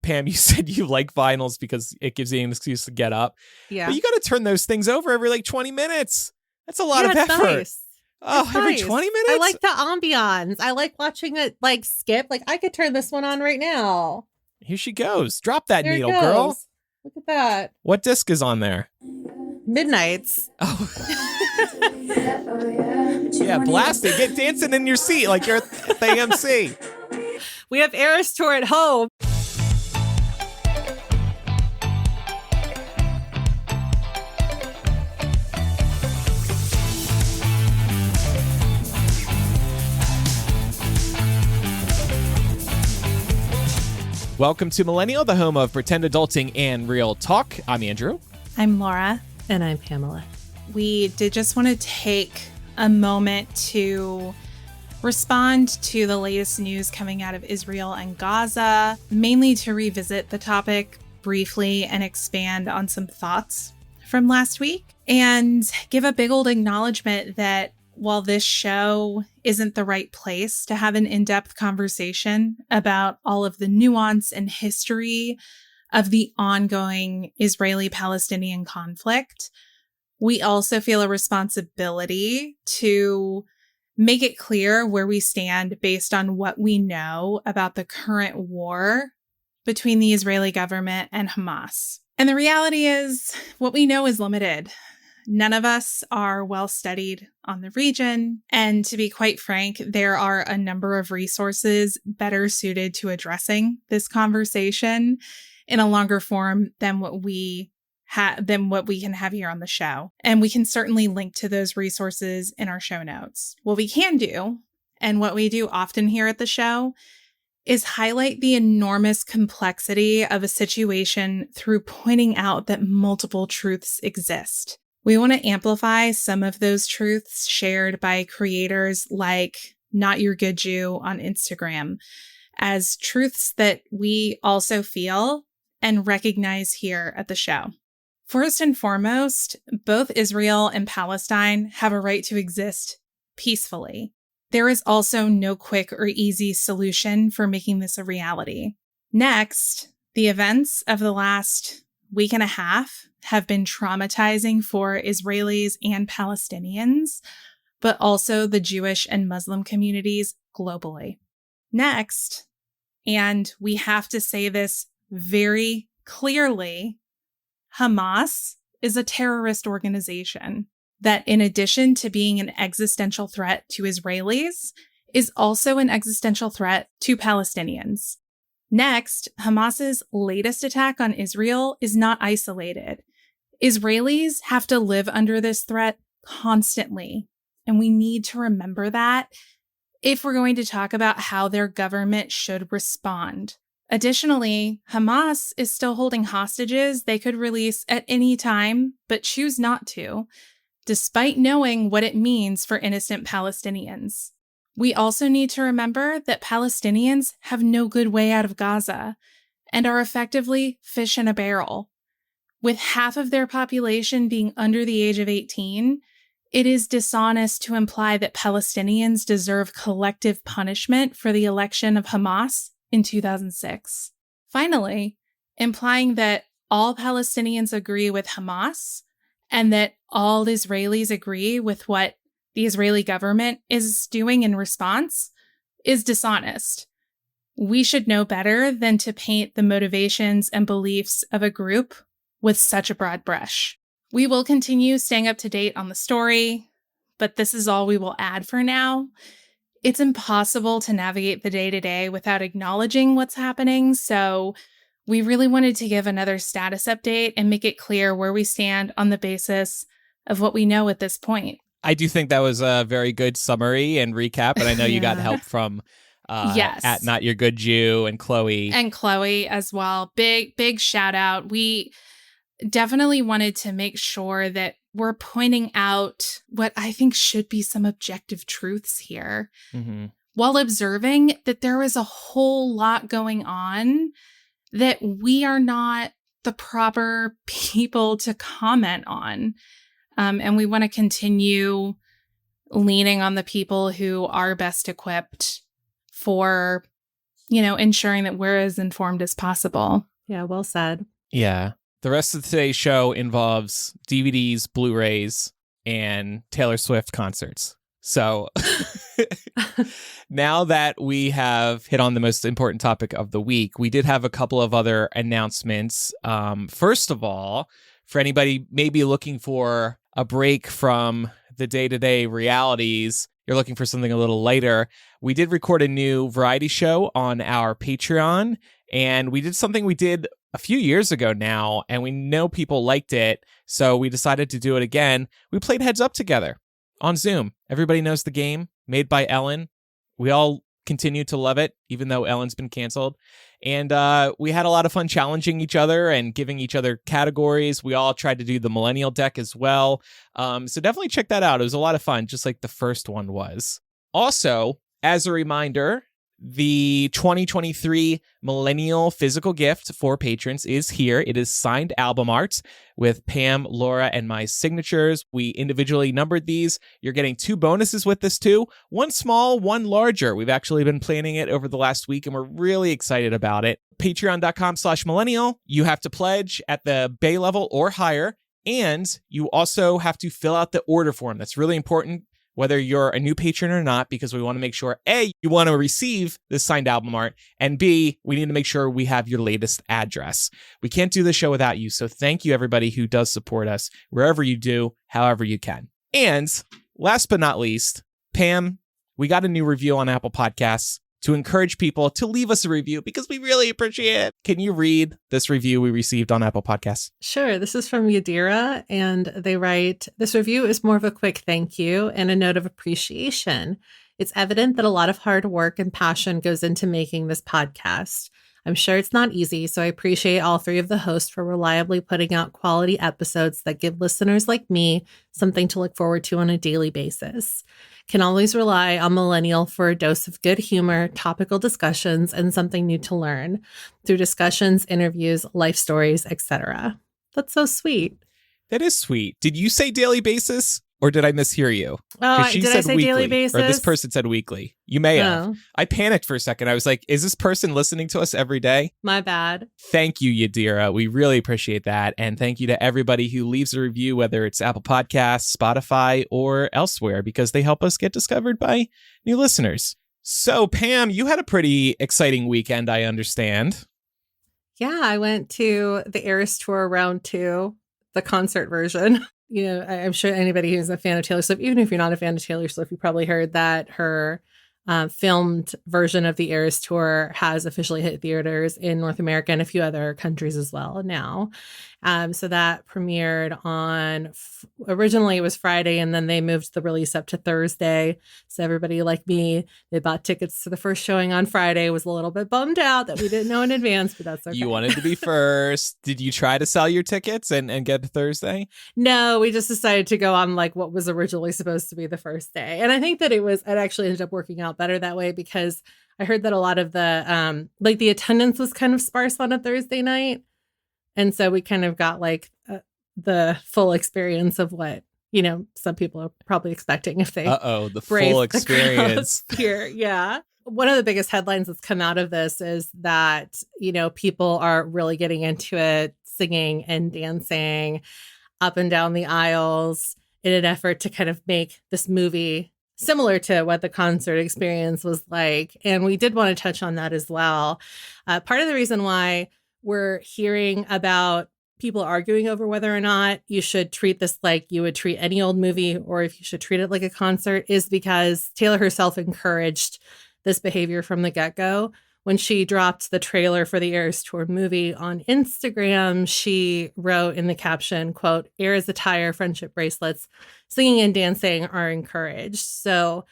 Pam, you said you like vinyls because it gives you an excuse to get up. Yeah. But you got to turn those things over every like 20 minutes. That's a lot of effort. Nice. Oh, every 20 minutes? I like the ambiance. I like watching it like skip. Like I could turn this one on right now. Here she goes. Drop that There it needle, goes. girl. Look at that. What disc is on there? Midnights. Oh. Yeah, blast it. Get dancing in your seat like you're at the AMC. We have Eras Tour at home. Welcome to Millennial, the home of pretend adulting and real talk. I'm Andrew. I'm Laura. And I'm Pamela. We did just want to take a moment to respond to the latest news coming out of Israel and Gaza, mainly to revisit the topic briefly and expand on some thoughts from last week, and give a big old acknowledgement that while this show isn't the right place to have an in-depth conversation about all of the nuance and history of the ongoing Israeli-Palestinian conflict, we also feel a responsibility to make it clear where we stand based on what we know about the current war between the Israeli government and Hamas. And the reality is, what we know is limited. None of us are well studied on the region. And to be quite frank, there are a number of resources better suited to addressing this conversation in a longer form than what we can have here on the show. And we can certainly link to those resources in our show notes. What we can do, and what we do often here at the show, is highlight the enormous complexity of a situation through pointing out that multiple truths exist. We want to amplify some of those truths shared by creators like Not Your Good Jew on Instagram as truths that we also feel and recognize here at the show. First and foremost, both Israel and Palestine have a right to exist peacefully. There is also no quick or easy solution for making this a reality. Next, the events of the last week and a half have been traumatizing for Israelis and Palestinians, but also the Jewish and Muslim communities globally. Next, and we have to say this very clearly, Hamas is a terrorist organization that, in addition to being an existential threat to Israelis, is also an existential threat to Palestinians. Next, Hamas's latest attack on Israel is not isolated. Israelis have to live under this threat constantly, and we need to remember that if we're going to talk about how their government should respond. Additionally, Hamas is still holding hostages they could release at any time, but choose not to, despite knowing what it means for innocent Palestinians. We also need to remember that Palestinians have no good way out of Gaza and are effectively fish in a barrel. With half of their population being under the age of 18, it is dishonest to imply that Palestinians deserve collective punishment for the election of Hamas in 2006. Finally, implying that all Palestinians agree with Hamas and that all Israelis agree with what the Israeli government is doing in response is dishonest. We should know better than to paint the motivations and beliefs of a group with such a broad brush. We will continue staying up to date on the story, but this is all we will add for now. It's impossible to navigate the day-to-day without acknowledging what's happening, so we really wanted to give another status update and make it clear where we stand on the basis of what we know at this point. I do think that was a very good summary and recap, and I know you got help from Yes. at Not Your Good Jew and Chloe. And Chloe as well. Big shout out. We definitely wanted to make sure that we're pointing out what I think should be some objective truths here, while observing that there is a whole lot going on that we are not the proper people to comment on. And we want to continue leaning on the people who are best equipped for ensuring that we're as informed as possible. Yeah, well said. Yeah. The rest of today's show involves DVDs, Blu-rays, and Taylor Swift concerts. So now that we have hit on the most important topic of the week, we did have a couple of other announcements. First of all, for anybody maybe looking for a break from the day-to-day realities, you're looking for something a little lighter, we did record a new variety show on our Patreon, and we did something we did a few years ago now, and we know people liked it, so we decided to do it again. We played Heads Up together on Zoom. Everybody knows the game, made by Ellen. We all continue to love it, even though Ellen's been canceled. And we had a lot of fun challenging each other and giving each other categories. We all tried to do the Millennial deck as well. So definitely check that out. It was a lot of fun, just like the first one was. Also, as a reminder, the 2023 Millennial physical gift for patrons is here. It is signed album art with Pam, Laura, and my signatures. We individually numbered these. You're getting 2 bonuses with this too. One small, one larger. We've actually been planning it over the last week, and we're really excited about it. Patreon.com/millennial. You have to pledge at the Bay level or higher, and you also have to fill out the order form. That's really important, whether you're a new patron or not, because we want to make sure, A, you want to receive this signed album art, and B, we need to make sure we have your latest address. We can't do the show without you, so thank you everybody who does support us, wherever you do, however you can. And last but not least, Pam, we got a new review on Apple Podcasts to encourage people to leave us a review because we really appreciate it. Can you read this review we received on Apple Podcasts? Sure. This is from Yadira, and they write, "This review is more of a quick thank you and a note of appreciation. It's evident that a lot of hard work and passion goes into making this podcast. I'm sure it's not easy, so I appreciate all 3 of the hosts for reliably putting out quality episodes that give listeners like me something to look forward to on a daily basis. Can always rely on Millennial for a dose of good humor, topical discussions, and something new to learn through discussions, interviews, life stories, etc." That's so sweet. That is sweet. Did you say daily basis? Or did I mishear you? Oh, did I say weekly, daily basis? Or this person said weekly. You may have. No. I panicked for a second. I was like, is this person listening to us every day? My bad. Thank you, Yadira. We really appreciate that. And thank you to everybody who leaves a review, whether it's Apple Podcasts, Spotify, or elsewhere, because they help us get discovered by new listeners. So, Pam, you had a pretty exciting weekend, I understand. Yeah, I went to the Eras Tour Round 2, the concert version. I'm sure anybody who's a fan of Taylor Swift, even if you're not a fan of Taylor Swift, you probably heard that her filmed version of the Eras Tour has officially hit theaters in North America and a few other countries as well now. So that premiered on, originally it was Friday, and then they moved the release up to Thursday. So everybody like me, they bought tickets to the first showing on Friday, was a little bit bummed out that we didn't know in advance, but that's okay. You wanted to be first. Did you try to sell your tickets and get to Thursday? No, we just decided to go on like what was originally supposed to be the first day. And I think that it actually ended up working out better that way, because I heard that a lot of the, the attendance was kind of sparse on a Thursday night. And so we kind of got like the full experience of what, some people are probably expecting if they the full experience here. Yeah. One of the biggest headlines that's come out of this is that, people are really getting into it, singing and dancing up and down the aisles in an effort to kind of make this movie similar to what the concert experience was like. And we did want to touch on that as well. Part of the reason why we're hearing about people arguing over whether or not you should treat this like you would treat any old movie, or if you should treat it like a concert, is because Taylor herself encouraged this behavior from the get-go. When she dropped the trailer for the Eras Tour movie on Instagram, she wrote in the caption, quote, "Eras attire, friendship bracelets, singing and dancing are encouraged." So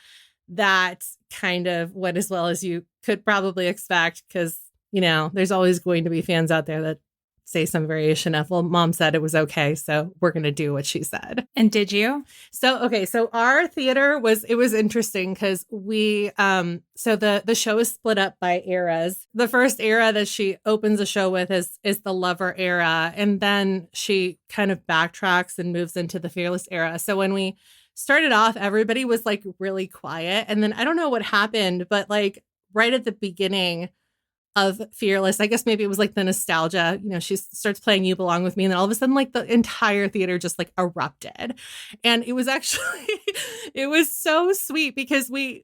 that's kind of went as well as you could probably expect, because there's always going to be fans out there that say some variation of, well, mom said it was okay, so we're going to do what she said. And did you? So our theater was interesting because we, so the show is split up by eras. The first era that she opens the show with is the Lover era. And then she kind of backtracks and moves into the Fearless era. So when we started off, everybody was like really quiet. And then I don't know what happened, but like right at the beginning, of Fearless. I guess maybe it was like the nostalgia. You know, she starts playing You Belong With Me, and then all of a sudden, like the entire theater just like erupted. And it was actually, it was so sweet because we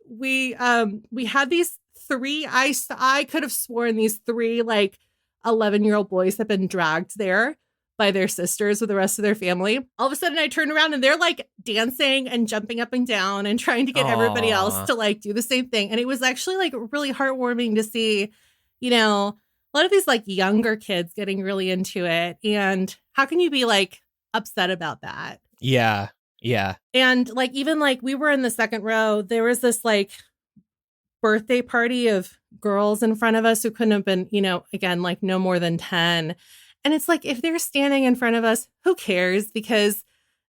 had these three, I could have sworn these three like 11-year-old boys had been dragged there by their sisters with the rest of their family. All of a sudden I turned around and they're like dancing and jumping up and down and trying to get everybody else to like do the same thing. And it was actually like really heartwarming to see, you know, a lot of these like younger kids getting really into it. And how can you be like upset about that? Yeah. Yeah. And like, even like we were in the second row, there was this like birthday party of girls in front of us who couldn't have been, you know, again, like no more than 10. And it's like, if they're standing in front of us, who cares? Because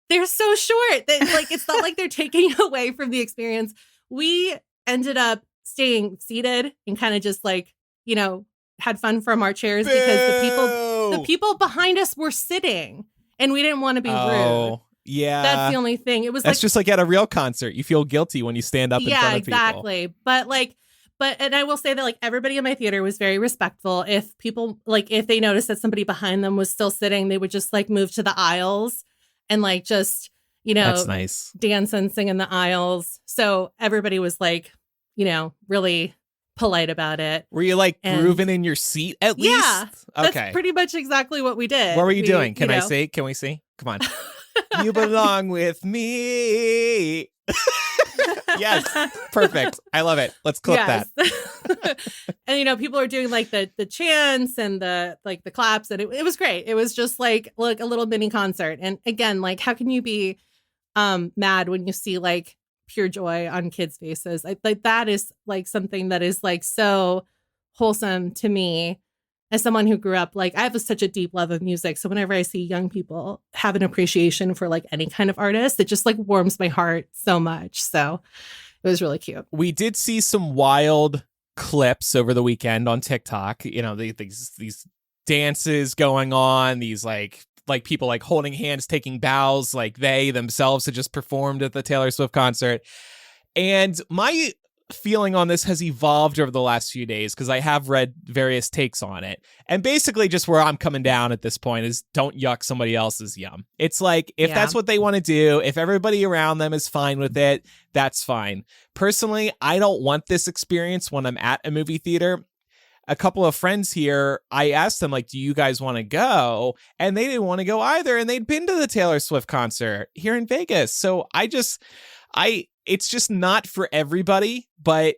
they're so short that like, it's not like they're taking away from the experience. We ended up staying seated and kind of just like, you know, had fun from our chairs because the people behind us were sitting and we didn't want to be rude. Yeah. That's the only thing. It was That's like, just like at a real concert. You feel guilty when you stand up in front of people. Yeah, exactly. But and I will say that like everybody in my theater was very respectful. If people like, if they noticed that somebody behind them was still sitting, they would just like move to the aisles and like just, you know, that's nice. Dance and sing in the aisles. So everybody was like, you know, really polite about it. Were you like grooving in your seat at least? Yeah. Okay. That's pretty much exactly what we did. What were you doing? Can I see? Can we see? Come on. You belong with me. Yes. Perfect. I love it. Let's clip that. And, you know, people are doing like the chants and the like the claps. And it was great. It was just like a little mini concert. And again, like, how can you be mad when you see like pure joy on kids' faces? Like that is like something that is like so wholesome to me. As someone who grew up, like I have such a deep love of music. So whenever I see young people have an appreciation for like any kind of artist, it just like warms my heart so much. So it was really cute. We did see some wild clips over the weekend on TikTok. You know, these dances going on, these like people like holding hands, taking bows, like they themselves had just performed at the Taylor Swift concert. And my feeling on this has evolved over the last few days because I have read various takes on it. And basically just where I'm coming down at this point is don't yuck somebody else's yum. It's like, if that's what they want to do, if everybody around them is fine with it, that's fine. Personally, I don't want this experience when I'm at a movie theater. A couple of friends here, I asked them, like, do you guys want to go? And they didn't want to go either. And they'd been to the Taylor Swift concert here in Vegas. So it's just not for everybody, but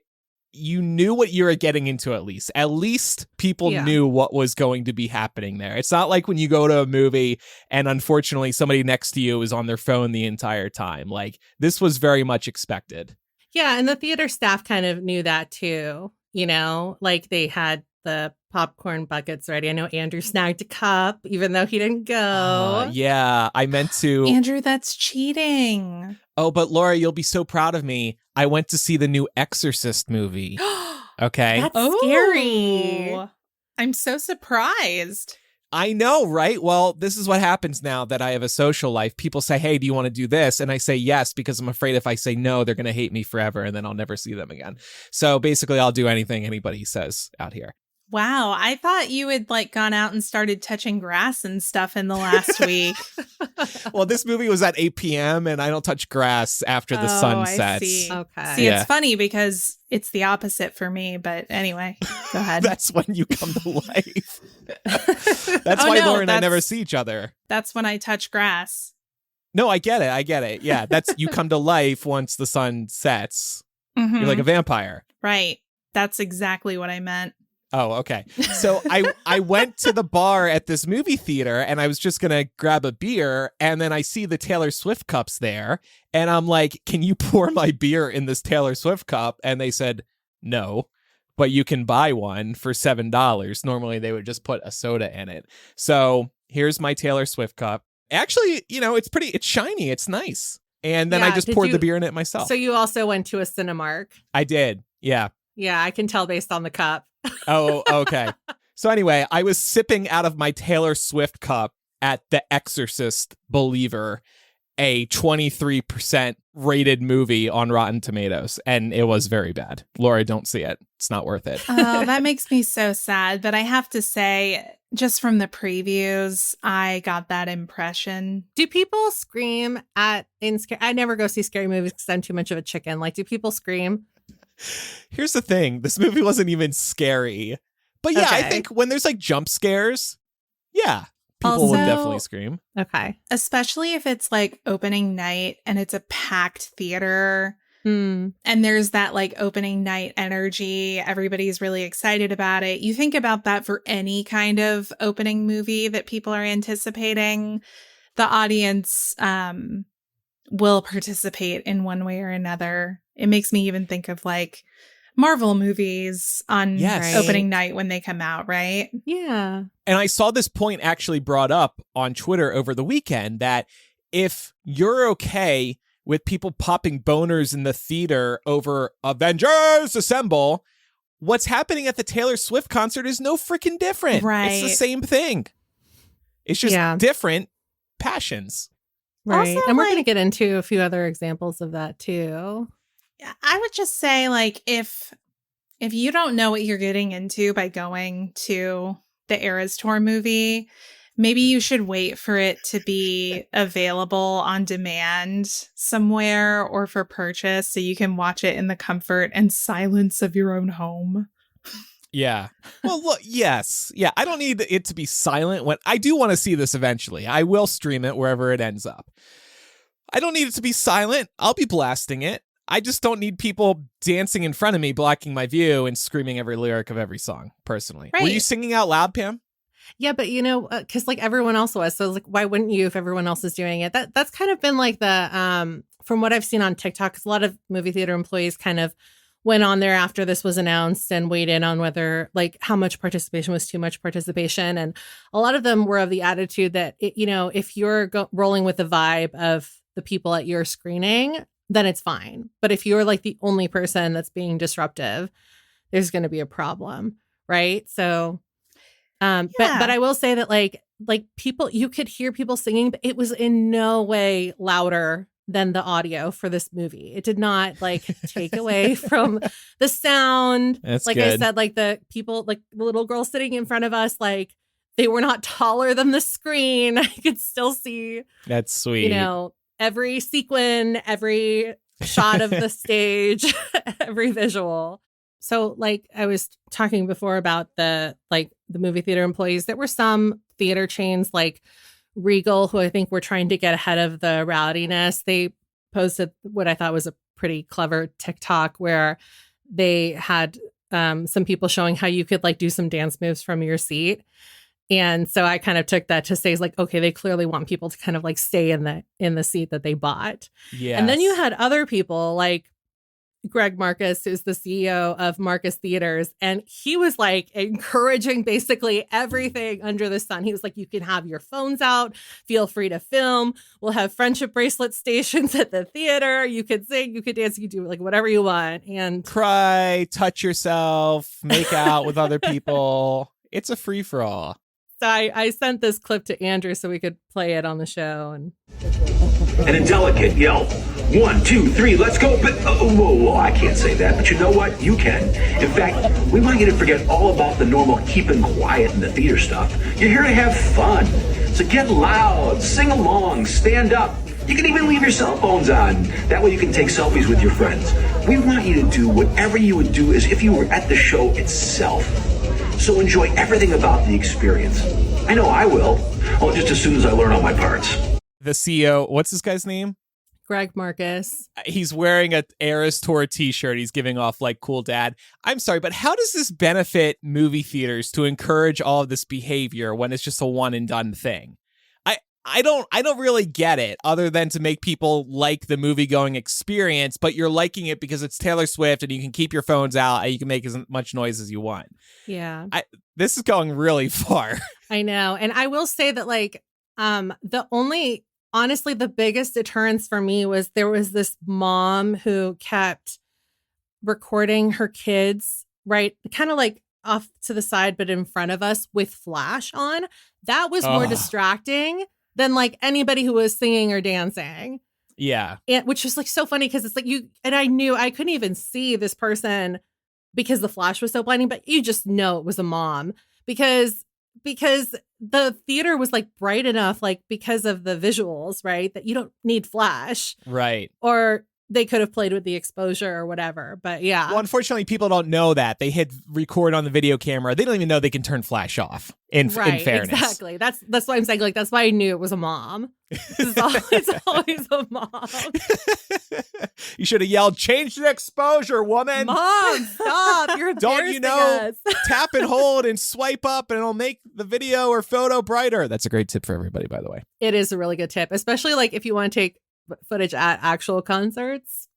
you knew what you were getting into at least. At least people knew what was going to be happening there. It's not like when you go to a movie and unfortunately somebody next to you is on their phone the entire time. Like, this was very much expected. Yeah, and the theater staff kind of knew that too, you know? Like, they had the popcorn buckets ready. I know Andrew snagged a cup, even though he didn't go. Yeah, I meant to. Andrew, that's cheating. Oh, but Laura, you'll be so proud of me. I went to see the new Exorcist movie. Okay. That's scary. I'm so surprised. I know, right? Well, this is what happens now that I have a social life. People say, hey, do you want to do this? And I say yes, because I'm afraid if I say no, they're going to hate me forever and then I'll never see them again. So basically, I'll do anything anybody says out here. Wow, I thought you had like gone out and started touching grass and stuff in the last week. Well, this movie was at 8 p.m. and I don't touch grass after the sun sets. See. Okay. See, it's funny because it's the opposite for me, but anyway, go ahead. That's when you come to life. That's why Laura and I never see each other. That's when I touch grass. No, I get it. Yeah, that's you come to life once the sun sets. Mm-hmm. You're like a vampire. Right. That's exactly what I meant. Oh, okay. So I went to the bar at this movie theater and I was just going to grab a beer. And then I see the Taylor Swift cups there. And I'm like, can you pour my beer in this Taylor Swift cup? And they said, no, but you can buy one for $7. Normally they would just put a soda in it. So here's my Taylor Swift cup. Actually, you know, it's shiny. It's nice. And then I just poured the beer in it myself. So you also went to a Cinemark? I did. Yeah. Yeah, I can tell based on the cup. Oh, okay. So anyway, I was sipping out of my Taylor Swift cup at the Exorcist Believer, a 23% rated movie on Rotten Tomatoes, and it was very bad. Laura, don't see it. It's not worth it. Oh, that makes me so sad. But I have to say, just from the previews, I got that impression. Do people scream I never go see scary movies because I'm too much of a chicken. Like, do people scream? Here's the thing. This movie wasn't even scary. But yeah, I think when there's like jump scares, yeah, people would definitely scream. Okay. Especially if it's like opening night and it's a packed theater. And there's that like opening night energy. Everybody's really excited about it. You think about that for any kind of opening movie that people are anticipating. The audience will participate in one way or another. It makes me even think of like Marvel movies on opening night when they come out, right? Yeah. And I saw this point actually brought up on Twitter over the weekend that if you're okay with people popping boners in the theater over Avengers Assemble, what's happening at the Taylor Swift concert is no freaking different. Right. It's the same thing. It's just different passions. Right. Also, and we're going to get into a few other examples of that too. I would just say, like, if you don't know what you're getting into by going to the Eras Tour movie, maybe you should wait for it to be available on demand somewhere or for purchase so you can watch it in the comfort and silence of your own home. Yeah. Well, look, yes. Yeah, I don't need it to be silent. When I do want to see this eventually. I will stream it wherever it ends up. I don't need it to be silent. I'll be blasting it. I just don't need people dancing in front of me, blocking my view and screaming every lyric of every song, personally. Right. Were you singing out loud, Pam? Yeah, but because like everyone else was, so like, why wouldn't you if everyone else is doing it? That's kind of been like the from what I've seen on TikTok, 'cause a lot of movie theater employees kind of went on there after this was announced and weighed in on whether like how much participation was too much participation, and a lot of them were of the attitude that if you're rolling with the vibe of the people at your screening, then it's fine. But if you're like the only person that's being disruptive, there's going to be a problem, right? So. But I will say that like people, you could hear people singing, but it was in no way louder than the audio for this movie. It did not like take away from the sound. That's like good. I said, like the people, like the little girl sitting in front of us, like they were not taller than the screen. I could still see. That's sweet. Every sequin, every shot of the stage, every visual. So like I was talking before about the movie theater employees, there were some theater chains like Regal, who I think were trying to get ahead of the rowdiness. They posted what I thought was a pretty clever TikTok where they had some people showing how you could like do some dance moves from your seat. And so I kind of took that to say, like, okay, they clearly want people to kind of like stay in the seat that they bought. Yeah. And then you had other people like Greg Marcus, who's the CEO of Marcus Theaters, and he was like encouraging basically everything under the sun. He was like, you can have your phones out, feel free to film. We'll have friendship bracelet stations at the theater. You could sing, you could dance, you could do like whatever you want. And cry, touch yourself, make out with other people. It's a free-for-all. So I sent this clip to Andrew so we could play it on the show. And a delicate yell. 1, 2, 3, let's go. But whoa, I can't say that. But you know what? You can. In fact, we want you to forget all about the normal keeping quiet in the theater stuff. You're here to have fun. So get loud, sing along, stand up. You can even leave your cell phones on. That way you can take selfies with your friends. We want you to do whatever you would do as if you were at the show itself. So enjoy everything about the experience. I know I will. Oh, just as soon as I learn all my parts. The CEO, what's this guy's name? Greg Marcus. He's wearing a Eras Tour t-shirt. He's giving off like cool dad. I'm sorry, but how does this benefit movie theaters to encourage all of this behavior when it's just a one and done thing? I don't really get it, other than to make people like the movie going experience, but you're liking it because it's Taylor Swift and you can keep your phones out and you can make as much noise as you want. Yeah. This is going really far. I know. And I will say that like honestly, the biggest deterrence for me was there was this mom who kept recording her kids, right? Kind of like off to the side, but in front of us with flash on. That was more distracting than like anybody who was singing or dancing. Yeah. And which was like so funny because it's like I knew I couldn't even see this person because the flash was so blinding, but you just know it was a mom because the theater was like bright enough, like because of the visuals, right? That you don't need flash. Right. Or they could have played with the exposure or whatever. But yeah. Well, unfortunately, people don't know that. They hit record on the video camera. They don't even know they can turn flash off, in fairness. Exactly. That's why I'm saying, like, that's why I knew it was a mom. It's always a mom. You should have yelled, change the exposure, woman. Mom, stop. You're Don't you know, us. tap and hold and swipe up and it'll make the video or photo brighter. That's a great tip for everybody, by the way. It is a really good tip, especially like if you want to take footage at actual concerts.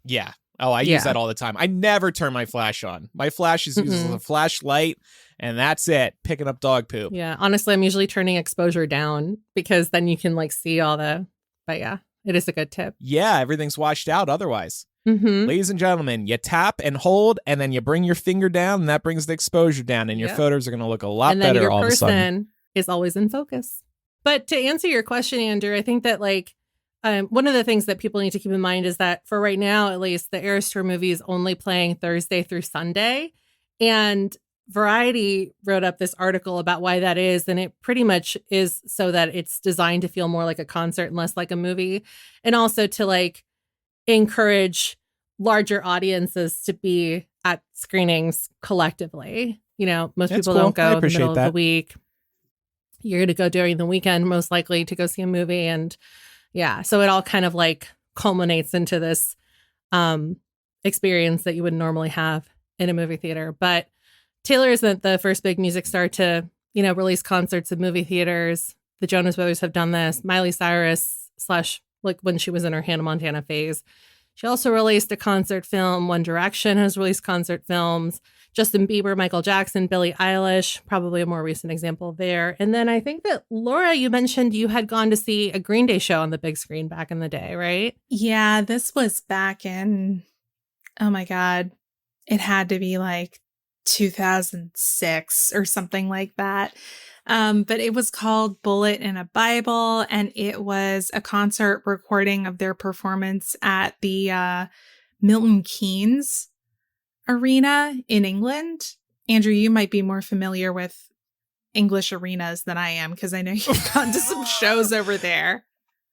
Yeah. Oh, I use that all the time. I never turn my flash on. My flash is used as a flashlight, and that's it. Picking up dog poop. Yeah. Honestly, I'm usually turning exposure down because then you can like see all the. But yeah, it is a good tip. Yeah, everything's washed out otherwise. Mm-hmm. Ladies and gentlemen, you tap and hold, and then you bring your finger down, and that brings the exposure down, and your photos are going to look a lot better all of a sudden. And then your person is always in focus. But to answer your question, Andrew, I think that like one of the things that people need to keep in mind is that for right now, at least, the Eras Tour movie is only playing Thursday through Sunday. And Variety wrote up this article about why that is. And it pretty much is so that it's designed to feel more like a concert and less like a movie. And also to like encourage larger audiences to be at screenings collectively. You know, most people don't go in the middle of the week. You're going to go during the weekend, most likely, to go see a movie. And yeah, so it all kind of like culminates into this experience that you would normally have in a movie theater. But Taylor isn't the first big music star to, you know, release concerts in movie theaters. The Jonas Brothers have done this. Miley Cyrus / like when she was in her Hannah Montana phase. She also released a concert film. One Direction has released concert films. Justin Bieber, Michael Jackson, Billie Eilish, probably a more recent example there. And then I think that, Laura, you mentioned you had gone to see a Green Day show on the big screen back in the day, right? Yeah, this was back in, oh my God, it had to be like 2006 or something like that. But it was called Bullet in a Bible, and it was a concert recording of their performance at the Milton Keynes Arena in England. Andrew, you might be more familiar with English arenas than I am because I know you've gone to some shows over there.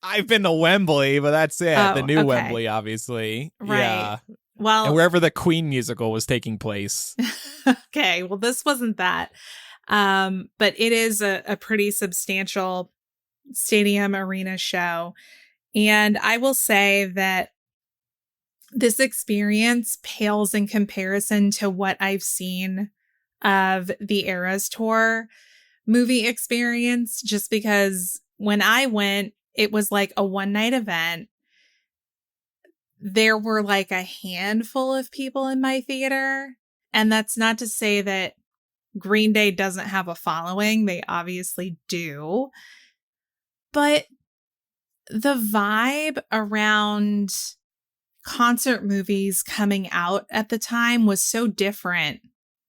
I've been to Wembley, but that's it. The new Wembley, obviously. Right. Yeah. Well, and wherever the Queen musical was taking place. Okay. Well, this wasn't that. But it is a pretty substantial stadium arena show. And I will say that this experience pales in comparison to what I've seen of the Eras Tour movie experience, just because when I went, it was like a one-night event. There were like a handful of people in my theater. And that's not to say that Green Day doesn't have a following. They obviously do. But the vibe around concert movies coming out at the time was so different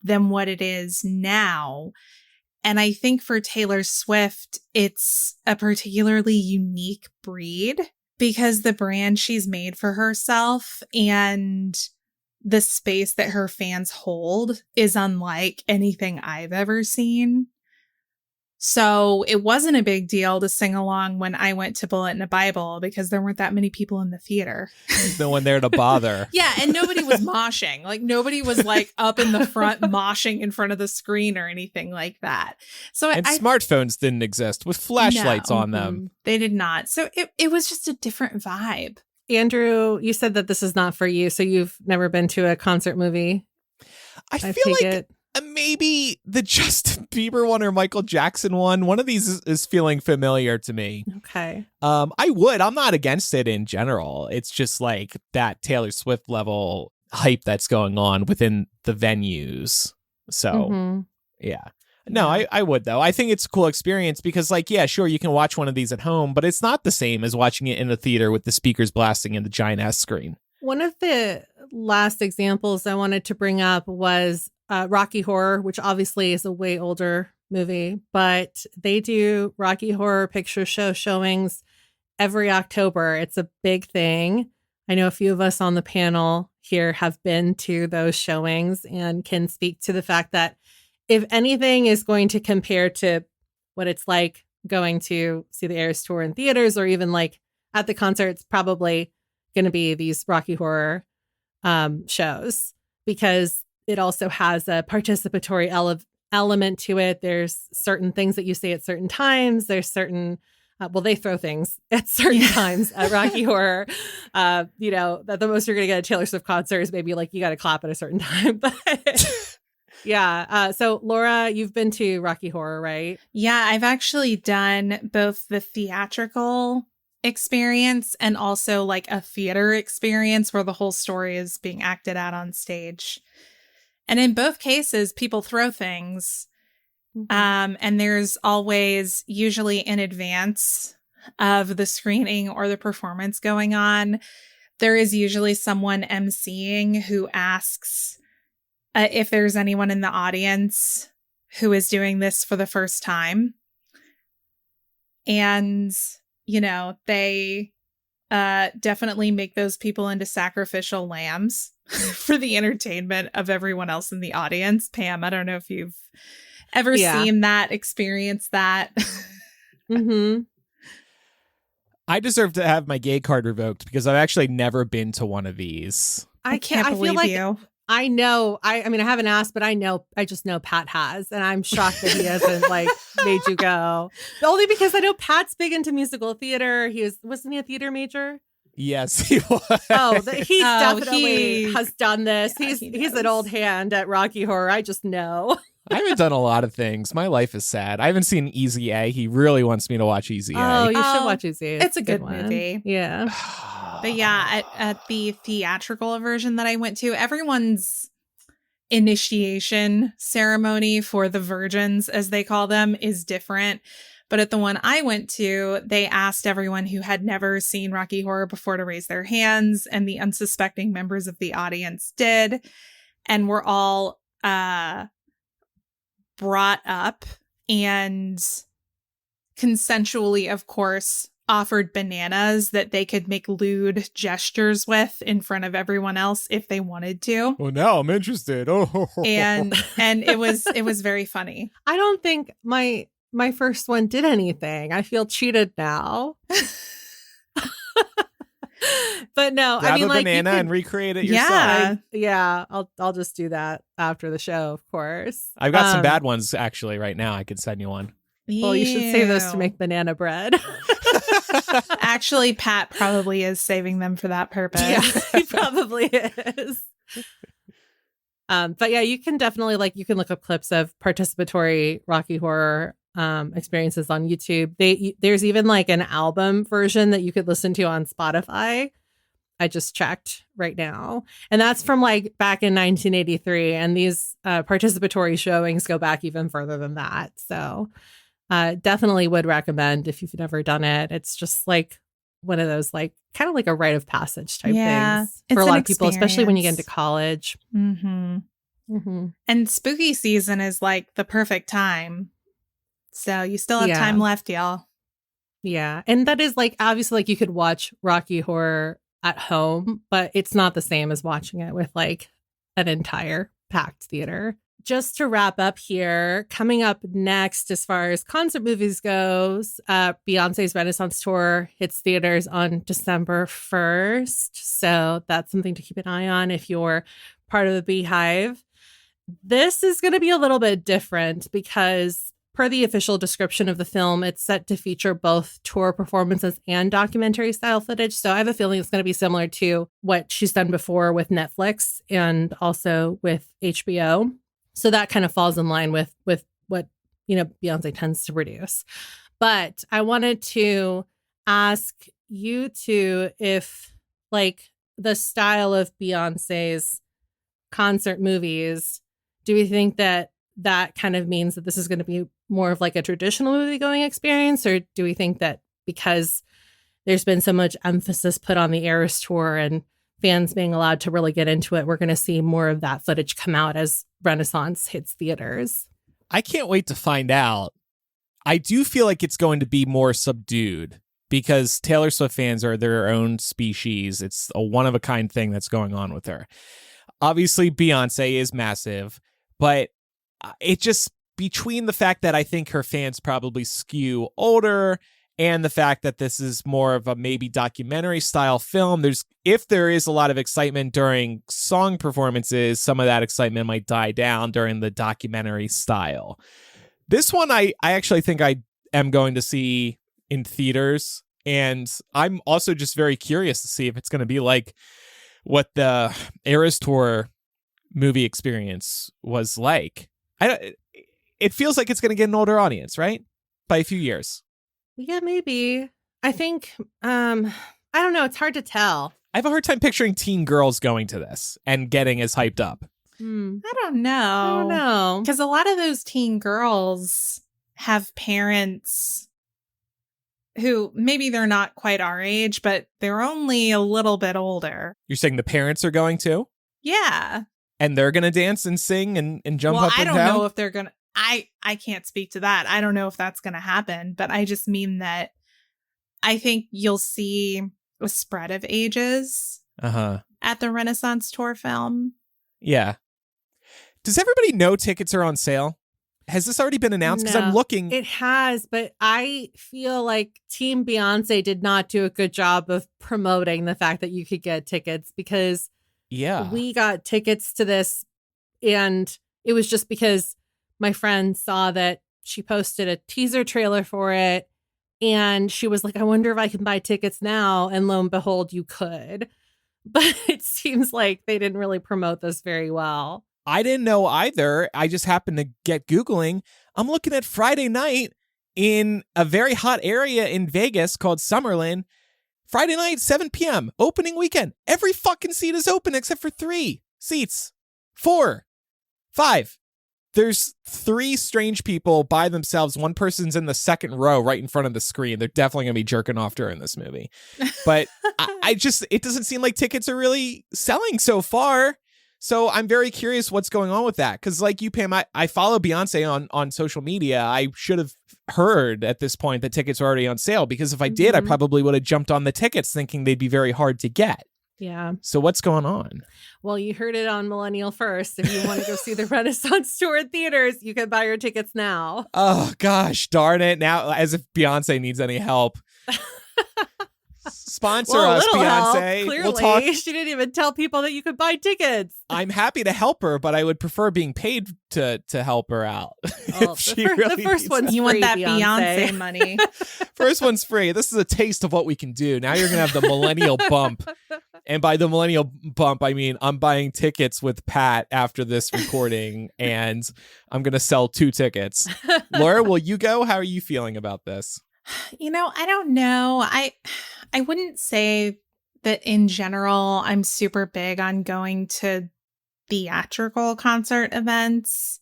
than what it is now. And I think for Taylor Swift, it's a particularly unique breed because the brand she's made for herself and the space that her fans hold is unlike anything I've ever seen. So it wasn't a big deal to sing along when I went to Bullet in a Bible because there weren't that many people in the theater. There's no one there to bother. Yeah, and nobody was moshing. Like nobody was like up in the front moshing in front of the screen or anything like that. So smartphones didn't exist with flashlights on them. They did not. So it was just a different vibe. Andrew, you said that this is not for you, so you've never been to a concert movie. I feel like maybe the Justin Bieber one or Michael Jackson one of these is feeling familiar to me. Okay. I'm not against it in general. It's just like that Taylor Swift level hype that's going on within the venues. So, yeah. No, I would, though. I think it's a cool experience because, like, yeah, sure, you can watch one of these at home, but it's not the same as watching it in the theater with the speakers blasting in the giant S screen. One of the last examples I wanted to bring up was Rocky Horror, which obviously is a way older movie, but they do Rocky Horror Picture Show showings every October. It's a big thing. I know a few of us on the panel here have been to those showings and can speak to the fact that if anything is going to compare to what it's like going to see the Eras Tour in theaters or even like at the concert, it's probably going to be these Rocky Horror shows, because it also has a participatory element to it. There's certain things that you say at certain times. There's certain, they throw things at certain times at Rocky Horror. That the most you're going to get at a Taylor Swift concert is maybe like you got to clap at a certain time. But yeah. So Laura, you've been to Rocky Horror, right? Yeah, I've actually done both the theatrical experience and also like a theater experience where the whole story is being acted out on stage. And in both cases, people throw things. And there's always, usually in advance of the screening or the performance going on, there is usually someone emceeing who asks if there's anyone in the audience who is doing this for the first time. And, they definitely make those people into sacrificial lambs for the entertainment of everyone else in the audience. Pam, I don't know if you've ever seen that, experienced that. I deserve to have my gay card revoked because I've actually never been to one of these. I can't believe feel like you. I know. I mean, I haven't asked, but I just know Pat has, and I'm shocked that he hasn't made you go. Only because I know Pat's big into musical theater. Wasn't he a theater major? Yes, he was. He definitely has done this. Yeah, he's an old hand at Rocky Horror. I just know. I haven't done a lot of things. My life is sad. I haven't seen Easy A. He really wants me to watch Easy A. Oh, you should watch Easy A. It's a good movie. Yeah. But yeah, at the theatrical version that I went to, everyone's initiation ceremony for the virgins, as they call them, is different. But at the one I went to, they asked everyone who had never seen Rocky Horror before to raise their hands, and the unsuspecting members of the audience did. And were all brought up and consensually, of course, offered bananas that they could make lewd gestures with in front of everyone else if they wanted to. Well, now I'm interested. And it was very funny. I don't think my first one did anything. I feel cheated now. But no, grab I mean, a banana and recreate it yourself. Yeah, I'll just do that after the show, of course. I've got some bad ones actually right now. I could send you one. Well, you should save those to make banana bread. Actually, Pat probably is saving them for that purpose. Yeah, he probably is. But yeah, you can definitely you can look up clips of participatory Rocky Horror experiences on YouTube. There's even an album version that you could listen to on Spotify. I just checked right now, and that's from back in 1983. And these participatory showings go back even further than that. So definitely would recommend if you've never done it. It's just one of those kind of like a rite of passage type things for a lot of people, especially when you get into college. And spooky season is the perfect time. So you still have time left, y'all. Yeah. And that is obviously you could watch Rocky Horror at home, but it's not the same as watching it with an entire packed theater. Just to wrap up here, coming up next, as far as concert movies goes, Beyonce's Renaissance Tour hits theaters on December 1st. So that's something to keep an eye on if you're part of the Beehive. This is going to be a little bit different because per the official description of the film, it's set to feature both tour performances and documentary style footage. So I have a feeling it's going to be similar to what she's done before with Netflix and also with HBO. So that kind of falls in line with what, Beyonce tends to produce. But I wanted to ask you two if the style of Beyonce's concert movies, do we think that kind of means that this is going to be more of a traditional movie going experience? Or do we think that because there's been so much emphasis put on the Eras Tour and fans being allowed to really get into it, we're going to see more of that footage come out as Renaissance hits theaters? I can't wait to find out. I do feel like it's going to be more subdued because Taylor Swift fans are their own species. It's a one-of-a-kind thing that's going on with her. Obviously, Beyonce is massive, but it just, between the fact that I think her fans probably skew older and the fact that this is more of a maybe documentary style film, if there is a lot of excitement during song performances, some of that excitement might die down during the documentary style. This one, I actually think I am going to see in theaters, and I'm also just very curious to see if it's going to be like what the Eras Tour movie experience was like. It feels like it's going to get an older audience, right? By a few years. Yeah, maybe. I think, I don't know. It's hard to tell. I have a hard time picturing teen girls going to this and getting as hyped up. I don't know. Because a lot of those teen girls have parents who maybe they're not quite our age, but they're only a little bit older. You're saying the parents are going to? Yeah. And they're going to dance and sing and jump up and down? I don't know if they're going to. I can't speak to that. I don't know if that's going to happen, but I just mean that I think you'll see a spread of ages at the Renaissance Tour film. Yeah. Does everybody know tickets are on sale? Has this already been announced? Because I'm looking. It has, but I feel like Team Beyonce did not do a good job of promoting the fact that you could get tickets, because we got tickets to this and it was just because my friend saw that she posted a teaser trailer for it and she was like, I wonder if I can buy tickets now. And lo and behold, you could. But it seems like they didn't really promote this very well. I didn't know either. I just happened to get Googling. I'm looking at Friday night in a very hot area in Vegas called Summerlin. Friday night, 7 p.m., opening weekend. Every fucking seat is open except for 3 seats. 4, 5. There's 3 strange people by themselves. One person's in the second row right in front of the screen. They're definitely going to be jerking off during this movie. But it doesn't seem like tickets are really selling so far. So I'm very curious what's going on with that. Because like you, Pam, I follow Beyonce on social media. I should have heard at this point that tickets are already on sale, because if I did, I probably would have jumped on the tickets thinking they'd be very hard to get. Yeah. So what's going on? Well, you heard it on Millennial first. If you want to go see the Renaissance Tour in theaters, you can buy your tickets now. Oh, gosh, darn it. Now, as if Beyonce needs any help. Sponsor us, Beyonce. Help, clearly. We'll talk. She didn't even tell people that you could buy tickets. I'm happy to help her, but I would prefer being paid to help her out. Oh, the first one's you free, want that Beyonce money. First one's free. This is a taste of what we can do. Now you're going to have the Millennial bump. And by the Millennial bump, I mean I'm buying tickets with Pat after this recording, and I'm going to sell 2 tickets. Laura, will you go? How are you feeling about this? I don't know. I wouldn't say that in general I'm super big on going to theatrical concert events.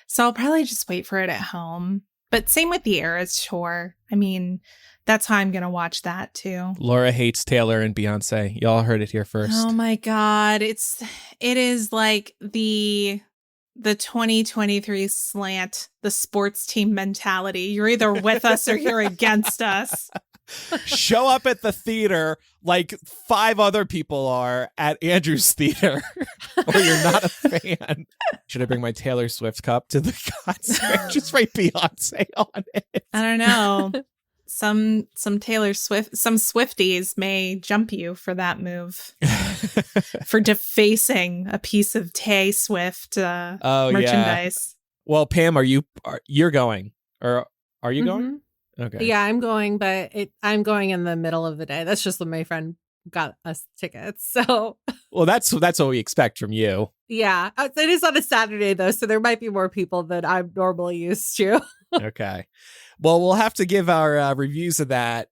So I'll probably just wait for it at home. But same with the Eras Tour. I mean, that's how I'm going to watch that too. Laura hates Taylor and Beyonce. Y'all heard it here first. Oh my God. It is like the 2023 slant, the sports team mentality. You're either with us or you're against us. Show up at the theater like 5 other people are at Andrew's theater, or you're not a fan. Should I bring my Taylor Swift cup to the concert? Just write Beyonce on it. I don't know. Some Taylor Swift, some Swifties may jump you for that move, for defacing a piece of Tay Swift merchandise. Yeah. Well, Pam, you're going, or are you going? Okay. Yeah, I'm going, but I'm going in the middle of the day. That's just when my friend got us tickets. So, well, that's what we expect from you. Yeah, it is on a Saturday though, so there might be more people than I'm normally used to. Okay. Well, we'll have to give our reviews of that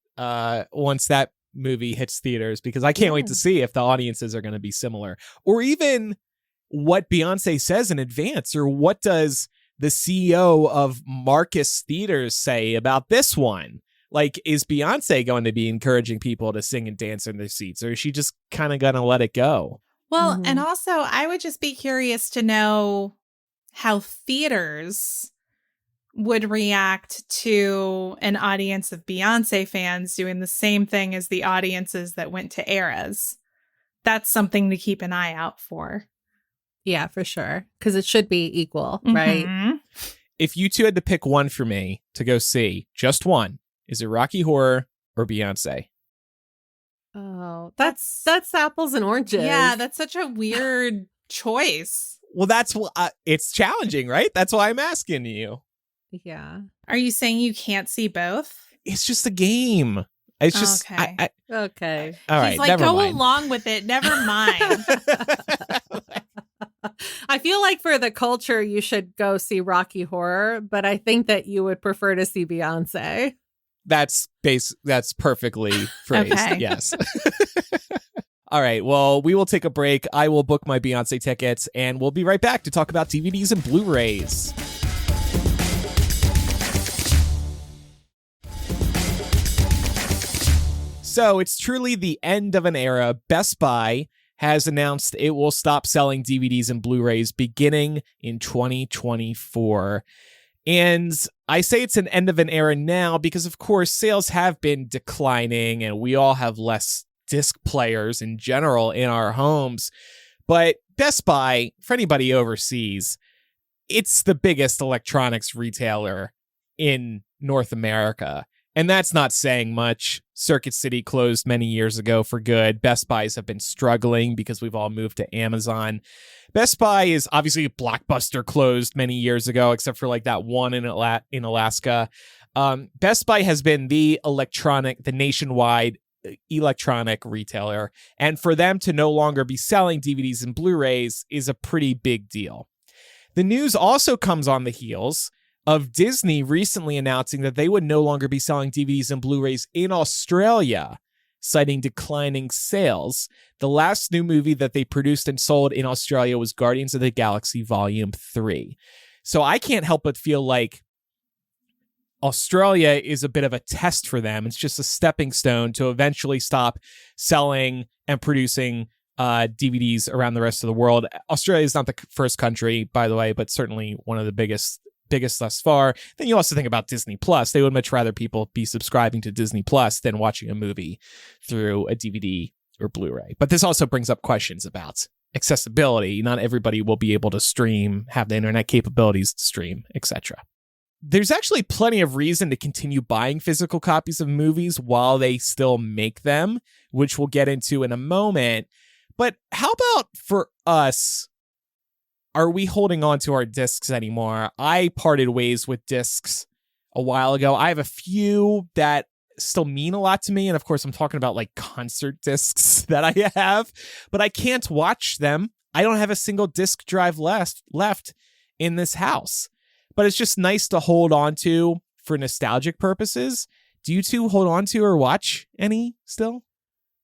once that movie hits theaters, because I can't wait to see if the audiences are going to be similar, or even what Beyonce says in advance, or what does the CEO of Marcus Theaters say about this one? Like, is Beyonce going to be encouraging people to sing and dance in their seats, or is she just kind of going to let it go? Well, and also I would just be curious to know how theaters would react to an audience of Beyonce fans doing the same thing as the audiences that went to Eras. That's something to keep an eye out for. Yeah, for sure. Because it should be equal, right? If you two had to pick one for me to go see, just one, is it Rocky Horror or Beyonce? Oh, that's apples and oranges. Yeah, that's such a weird choice. Well, that's it's challenging, right? That's why I'm asking you. Yeah. Are you saying you can't see both? It's just a game. It's just okay. Okay. All right, He's like, never go mind. along with it. Never mind. I feel like for the culture, you should go see Rocky Horror, but I think that you would prefer to see Beyonce. That's perfectly phrased. Okay. Yes. All right. Well, we will take a break. I will book my Beyonce tickets, and we'll be right back to talk about DVDs and Blu-rays. So it's truly the end of an era. Best Buy has announced it will stop selling DVDs and Blu-rays beginning in 2024. And I say it's an end of an era now because, of course, sales have been declining and we all have less disc players in general in our homes. But Best Buy, for anybody overseas, it's the biggest electronics retailer in North America. And that's not saying much. Circuit City closed many years ago for good. Best Buys have been struggling because we've all moved to Amazon. Best Buy is obviously Blockbuster closed many years ago, except for like that one in Alaska. Best Buy has been the nationwide electronic retailer. And for them to no longer be selling DVDs and Blu-rays is a pretty big deal. The news also comes on the heels of Disney recently announcing that they would no longer be selling DVDs and Blu-rays in Australia, citing declining sales. The last new movie that they produced and sold in Australia was Guardians of the Galaxy Volume 3. So I can't help but feel like Australia is a bit of a test for them. It's just a stepping stone to eventually stop selling and producing DVDs around the rest of the world. Australia is not the first country, by the way, but certainly one of the biggest thus far. Then you also think about Disney Plus. They would much rather people be subscribing to Disney Plus than watching a movie through a DVD or Blu-ray. But this also brings up questions about accessibility. Not everybody will be able to stream, have the internet capabilities to stream, etc. There's actually plenty of reason to continue buying physical copies of movies while they still make them, which we'll get into in a moment. But how about for us? Are we holding on to our discs anymore? I parted ways with discs a while ago. I have a few that still mean a lot to me. And of course, I'm talking about like concert discs that I have, but I can't watch them. I don't have a single disc drive left in this house, but it's just nice to hold on to for nostalgic purposes. Do you two hold on to or watch any still?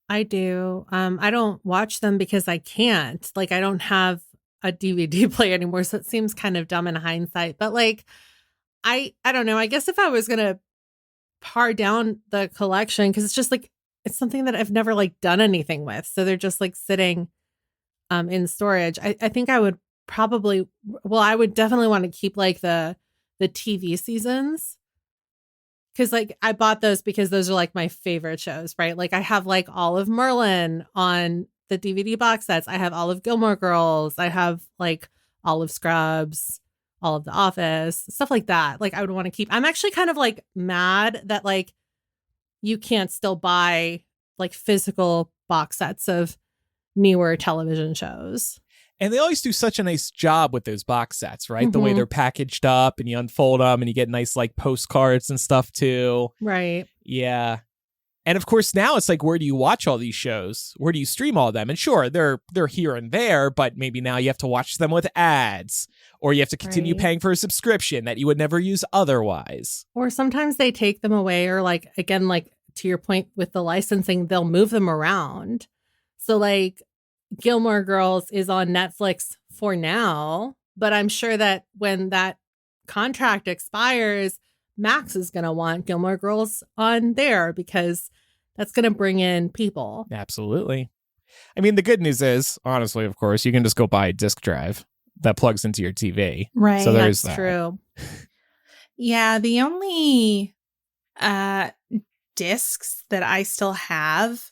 I do. I don't watch them because I can't. Like, I don't have a DVD player anymore, so it seems kind of dumb in hindsight. But like, I don't know. I guess if I was gonna pare down the collection, because it's just like it's something that I've never like done anything with, so they're just like sitting in storage. I think I would probably, well, I would definitely want to keep like the TV seasons, because like I bought those because those are like my favorite shows, right? Like I have like all of Merlin on the DVD box sets. I have all of Gilmore Girls. I have like all of Scrubs, all of The Office, stuff like that. Like I would want to keep. I'm actually kind of like mad that like you can't still buy like physical box sets of newer television shows. And they always do such a nice job with those box sets, right? Mm-hmm. The way they're packaged up and you unfold them and you get nice like postcards and stuff too. Right. Yeah. And of course, now it's like, where do you watch all these shows? Where do you stream all of them? And sure, they're here and there, but maybe now you have to watch them with ads, or you have to continue paying for a subscription that you would never use otherwise. Or sometimes they take them away, or like, again, like to your point with the licensing, they'll move them around. So like Gilmore Girls is on Netflix for now, but I'm sure that when that contract expires, Max is going to want Gilmore Girls on there because that's going to bring in people. Absolutely. I mean, the good news is, honestly, of course, you can just go buy a disc drive that plugs into your TV. Right. So there's That's that. true. Yeah, the only discs that I still have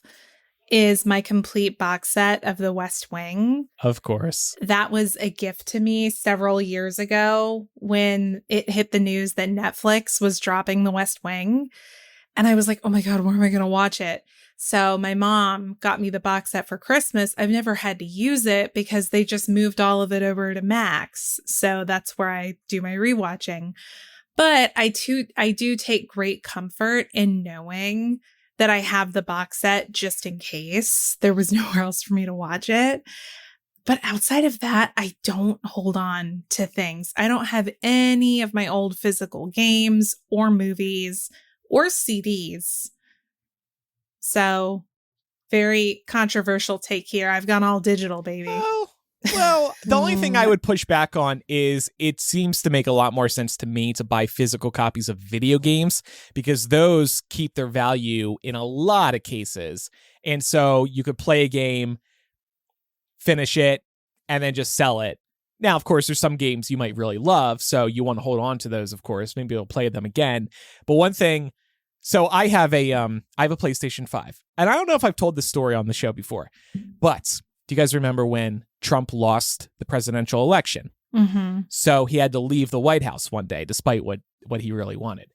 is my complete box set of The West Wing. Of course. That was a gift to me several years ago when it hit the news that Netflix was dropping The West Wing. And I was like, oh my God, where am I going to watch it? So my mom got me the box set for Christmas. I've never had to use it because they just moved all of it over to Max. So that's where I do my rewatching. But I do take great comfort in knowing that I have the box set just in case there was nowhere else for me to watch it. But outside of that, I don't hold on to things. I don't have any of my old physical games or movies or CDs. So very controversial take here. I've gone all digital, baby. Well, the only thing I would push back on is it seems to make a lot more sense to me to buy physical copies of video games because those keep their value in a lot of cases. And so you could play a game, finish it, and then just sell it. Now, of course, there's some games you might really love, so you want to hold on to those, of course. Maybe you'll play them again. But one thing, so I have a PlayStation 5. And I don't know if I've told this story on the show before, but do you guys remember when Trump lost the presidential election? Mm-hmm. So he had to leave the White House one day, despite what he really wanted.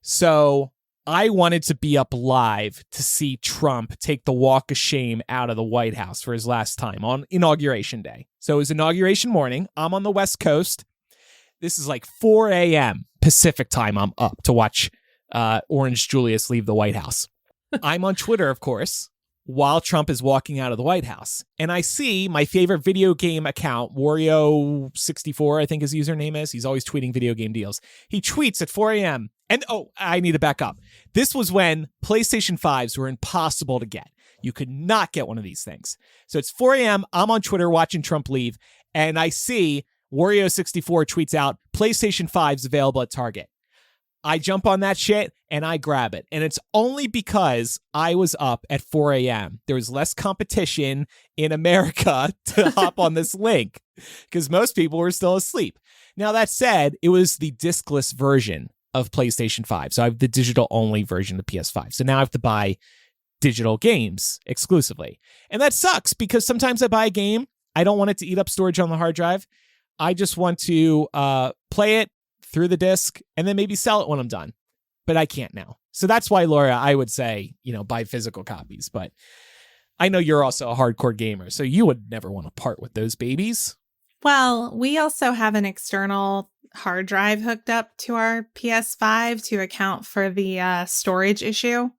So I wanted to be up live to see Trump take the walk of shame out of the White House for his last time on Inauguration Day. So it was Inauguration morning. I'm on the West Coast. This is like 4 a.m. Pacific time. I'm up to watch Orange Julius leave the White House. I'm on Twitter, of course, while Trump is walking out of the White House. And I see my favorite video game account, Wario64, I think his username is. He's always tweeting video game deals. He tweets at 4 a.m. And, I need to back up. This was when PlayStation 5s were impossible to get. You could not get one of these things. So it's 4 a.m. I'm on Twitter watching Trump leave. And I see Wario64 tweets out, PlayStation 5's available at Target. I jump on that shit and I grab it. And it's only because I was up at 4 a.m. There was less competition in America to hop on this link because most people were still asleep. Now, that said, it was the discless version of PlayStation 5. So I have the digital only version of PS5. So now I have to buy digital games exclusively. And that sucks because sometimes I buy a game. I don't want it to eat up storage on the hard drive. I just want to play it through the disc and then maybe sell it when I'm done. But I can't now. So that's why, Laura, I would say, buy physical copies. But I know you're also a hardcore gamer, so you would never want to part with those babies. Well, we also have an external hard drive hooked up to our PS5 to account for the storage issue.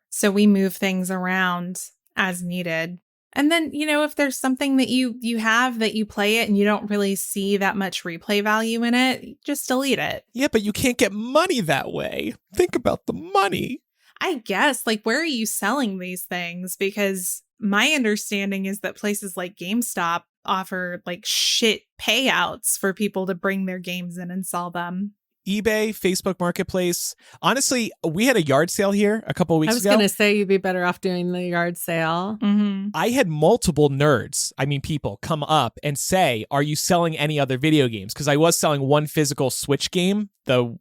So we move things around as needed. And then, if there's something that you have that you play it and you don't really see that much replay value in it, just delete it. Yeah, but you can't get money that way. Think about the money. I guess, where are you selling these things? Because my understanding is that places like GameStop offer shit payouts for people to bring their games in and sell them. eBay, Facebook Marketplace. Honestly, we had a yard sale here a couple of weeks ago. I was going to say you'd be better off doing the yard sale. Mm-hmm. I had multiple nerds, people come up and say, are you selling any other video games? Because I was selling one physical Switch game, the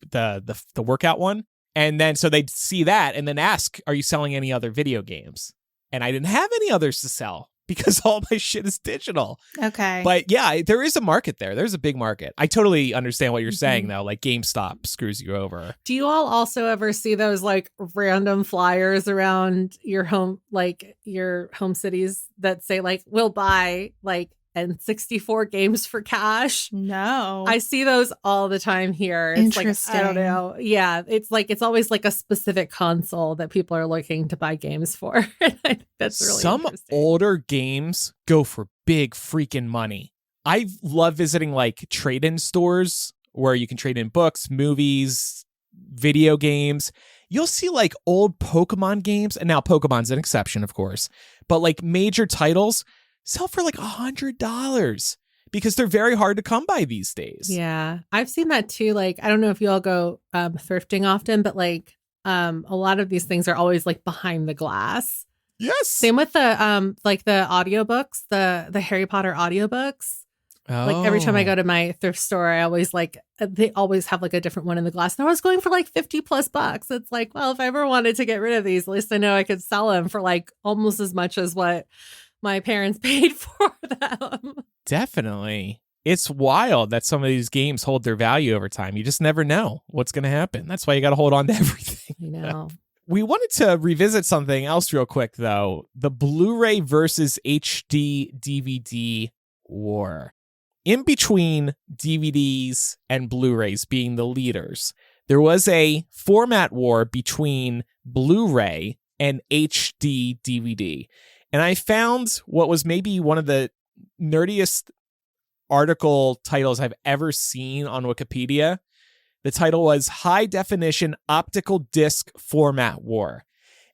workout one. And then so they'd see that and then ask, are you selling any other video games? And I didn't have any others to sell because all my shit is digital. Okay. But yeah, there is a market there. There's a big market. I totally understand what you're saying, though. GameStop screws you over. Do you all also ever see those random flyers around your home, your home cities that say we'll buy N64 games for cash? No. I see those all the time here. It's Interesting. I don't know. Yeah. It's always a specific console that people are looking to buy games for. That's really Some interesting. older games go for big freaking money. I love visiting trade-in stores where you can trade in books, movies, video games. You'll see old Pokemon games. And now Pokemon's an exception, of course. But major titles sell for $100 because they're very hard to come by these days. Yeah. I've seen that too. I don't know if you all go thrifting often, but a lot of these things are always behind the glass. Yes. Same with the the audiobooks, the Harry Potter audiobooks. Like every time I go to my thrift store, I always they always have like a different one in the glass. And I was going for like $50+ It's like, well, if I ever wanted to get rid of these, at least I know I could sell them for like almost as much as what my parents paid for them. Definitely. It's wild that some of these games hold their value over time. You just never know what's going to happen. That's why you got to hold on to everything. I know. We wanted to revisit something else real quick, though. The Blu-ray versus HD DVD war. In between DVDs and Blu-rays being the leaders, there was a format war between Blu-ray and HD DVD. And I found what was maybe one of the nerdiest article titles I've ever seen on Wikipedia. The title was High Definition Optical Disc Format War.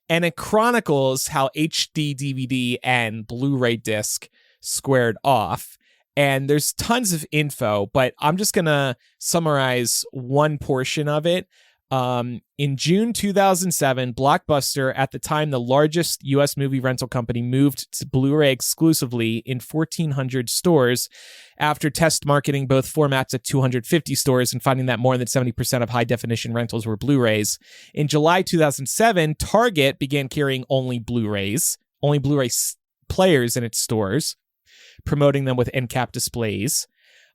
And it chronicles how HD DVD and Blu-ray disc squared off. And there's tons of info, but I'm just going to summarize one portion of it. In June 2007, Blockbuster, at the time the largest U.S. movie rental company, moved to Blu-ray exclusively in 1,400 stores after test marketing both formats at 250 stores and finding that more than 70% of high-definition rentals were Blu-rays. In July 2007, Target began carrying only Blu-ray players in its stores, promoting them with end cap displays.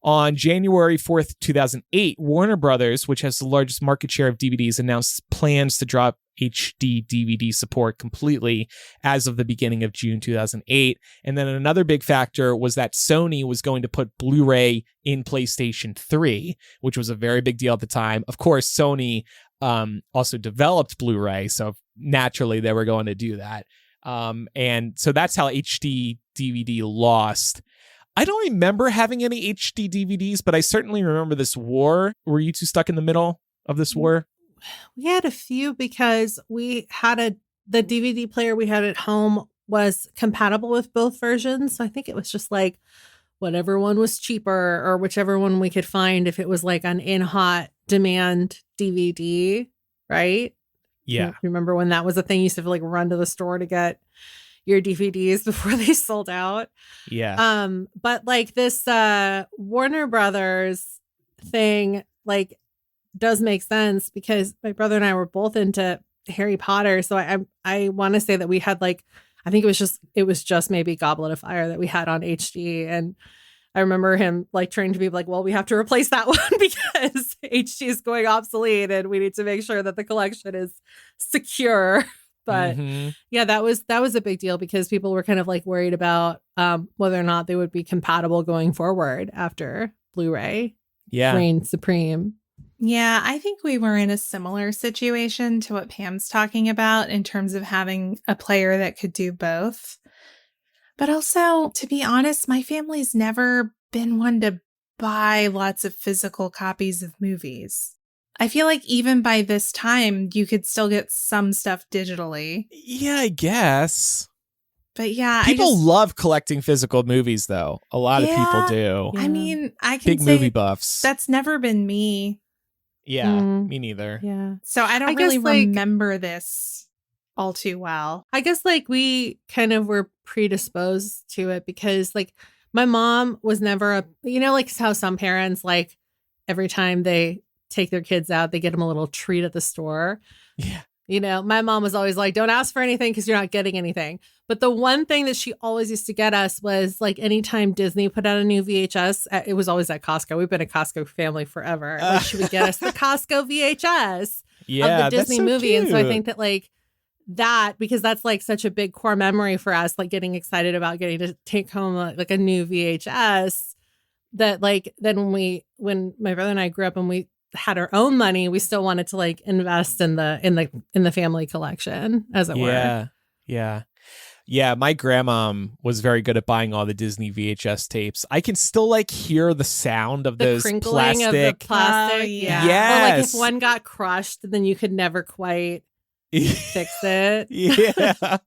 On January 4th, 2008, Warner Brothers, which has the largest market share of DVDs, announced plans to drop HD DVD support completely as of the beginning of June 2008. And then another big factor was that Sony was going to put Blu-ray in PlayStation 3, which was a very big deal at the time. Of course, Sony also developed Blu-ray, so naturally they were going to do that. And so that's how HD DVD lost. I don't remember having any HD DVDs, but I certainly remember this war. Were you two stuck in the middle of this war? We had a few because we had the DVD player we had at home was compatible with both versions. So I think it was just like whatever one was cheaper or whichever one we could find if it was like an in hot demand DVD, right? Yeah. Remember when that was a thing? You used to like run to the store to get your DVDs before they sold out. Yeah. But like this Warner Brothers thing like does make sense because my brother and I were both into Harry Potter. So I want to say that we had like, I think it was just maybe Goblet of Fire that we had on HD. And I remember him like trying to be like, well, we have to replace that one because HD is going obsolete and we need to make sure that the collection is secure. But yeah, that was a big deal because people were kind of like worried about whether or not they would be compatible going forward after Blu-ray reigned supreme. Yeah, I think we were in a similar situation to what Pam's talking about in terms of having a player that could do both. But also, to be honest, my family's never been one to buy lots of physical copies of movies. I feel like even by this time, you could still get some stuff digitally. Yeah, I guess. But yeah, people love collecting physical movies, though. A lot of people do. I mean, I can big say movie buffs. That's never been me. Yeah, me neither. Yeah. So I don't really remember this all too well. I guess like we kind of were predisposed to it because like my mom was never like how some parents like every time they take their kids out, they get them a little treat at the store. Yeah. My mom was always like, don't ask for anything because you're not getting anything. But the one thing that she always used to get us was like anytime Disney put out a new VHS, it was always at Costco. We've been a Costco family forever. Like she would get us the Costco VHS of the Disney movie. Cute. And so I think that like that, because that's like such a big core memory for us, like getting excited about getting to take home like a new VHS, that like then when my brother and I grew up and we had our own money, we still wanted to like invest in the family collection, as it were. Yeah, my grandma was very good at buying all the Disney VHS tapes. I can still like hear the sound of those crinkling plastic. Of the plastic. Yeah. Yes. Or like if one got crushed, then you could never quite fix it. Yeah.